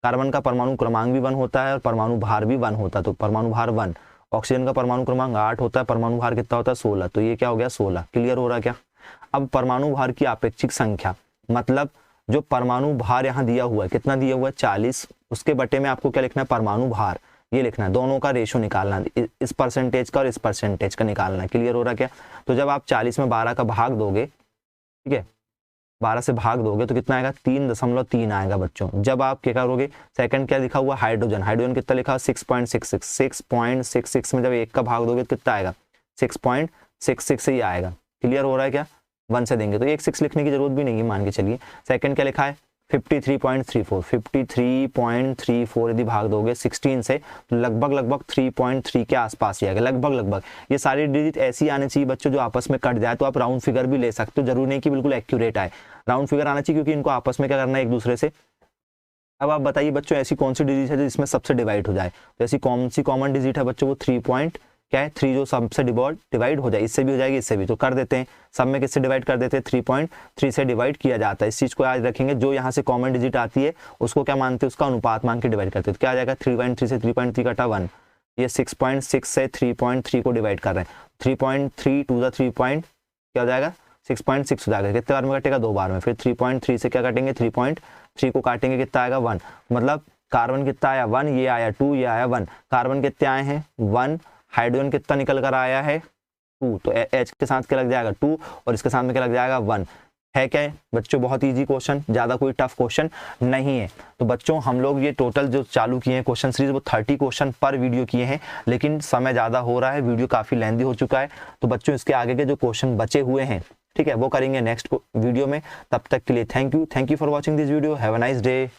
S1: कार्बन का परमाणु क्रमांक भी 1 होता है और परमाणु भार भी 1 होता है, तो परमाणु भार 1। ऑक्सीजन का परमाणु क्रमांक 8 होता है, परमाणु भार कितना होता है, 16, तो ये क्या हो गया, 16। क्लियर हो रहा है क्या। अब परमाणु भार की आपेक्षिक संख्या, मतलब जो परमाणु भार यहाँ दिया हुआ है, कितना दिया हुआ है, 40, उसके बटे में आपको क्या लिखना है, परमाणु भार, ये लिखना है। दोनों का रेशो निकालना है, इस परसेंटेज का और इस परसेंटेज का निकालना है। क्लियर हो रहा है क्या। तो जब आप 40 में 12 का भाग दोगे, ठीक है, 12 से भाग दोगे तो कितना आएगा, 3.3 आएगा बच्चों। जब आप क्या करोगे, सेकंड क्या लिखा हुआ, हाइड्रोजन, हाइड्रोजन कितना लिखा, 6.66 में जब 1 का भाग दोगे तो कितना आएगा, 6.66 ही आएगा। क्लियर हो रहा है क्या, 1 से देंगे तो 6 लिखने की जरूरत भी नहीं है, मान के चलिए। सेकंड क्या लिखा है, 53.34 यदि भाग दोगे 16 से तो लगभग 3.3 के आसपास ही आएगा, लगभग। ये सारी डिजिट ऐसी आनी चाहिए बच्चों जो आपस में कट जाए, तो आप राउंड फिगर भी ले सकते हो, जरूरी नहीं कि बिल्कुल एक्यूरेट आए, राउंड फिगर आना चाहिए, क्योंकि इनको आपस में क्या करना है, एक दूसरे से। अब आप बताइए बच्चों, ऐसी कौन सी डिजिट है जिसमें सबसे डिवाइड हो जाए, तो ऐसी कौन सी कॉमन डिजिट है बच्चों, वो 3 जो सबसे डिवाइड हो जाए, इससे भी हो जाएगी, इससे भी, तो कर देते हैं। सब में किससे डिवाइड कर देते हैं, 3.3 से डिवाइड किया जाता है। इस चीज को आज रखेंगे, जो यहाँ से कॉमन डिजिट आती है उसको क्या मानते हैं, उसका अनुपात मान के डिवाइड करते हैं। तो क्या आ जाएगा, 3.3 से 3.3 कटा 1, ये 6.6 से 3.3 को डिवाइड कर रहे हैं, 3.3 टू द 3 क्या हो जाएगा, 6.6 हो जाएगा। कितने बार में कटेगा, 2 बार में। फिर 3.3 से क्या काटेंगे, 3.3 को काटेंगे, कितना आएगा, 1। मतलब कार्बन कितना आया, 1, ये आया 2, ये आया 1। कार्बन कितने आए हैं, 1। हाइड्रोजन कितना निकल कर आया है, 2, तो H के साथ क्या लग जाएगा, 2, और इसके साथ में क्या लग जाएगा, 1। है क्या बच्चों, बहुत इजी क्वेश्चन, ज्यादा कोई टफ क्वेश्चन नहीं है। तो बच्चों हम लोग ये टोटल जो चालू किए हैं क्वेश्चन सीरीज, वो 30 क्वेश्चन पर वीडियो किए हैं, लेकिन समय ज्यादा हो रहा है, वीडियो काफी लेंथी हो चुका है। तो बच्चों इसके आगे के जो क्वेश्चन बचे हुए हैं, ठीक है, वो करेंगे नेक्स्ट वीडियो में। तब तक के लिए thank you for watching this video. Have a nice day.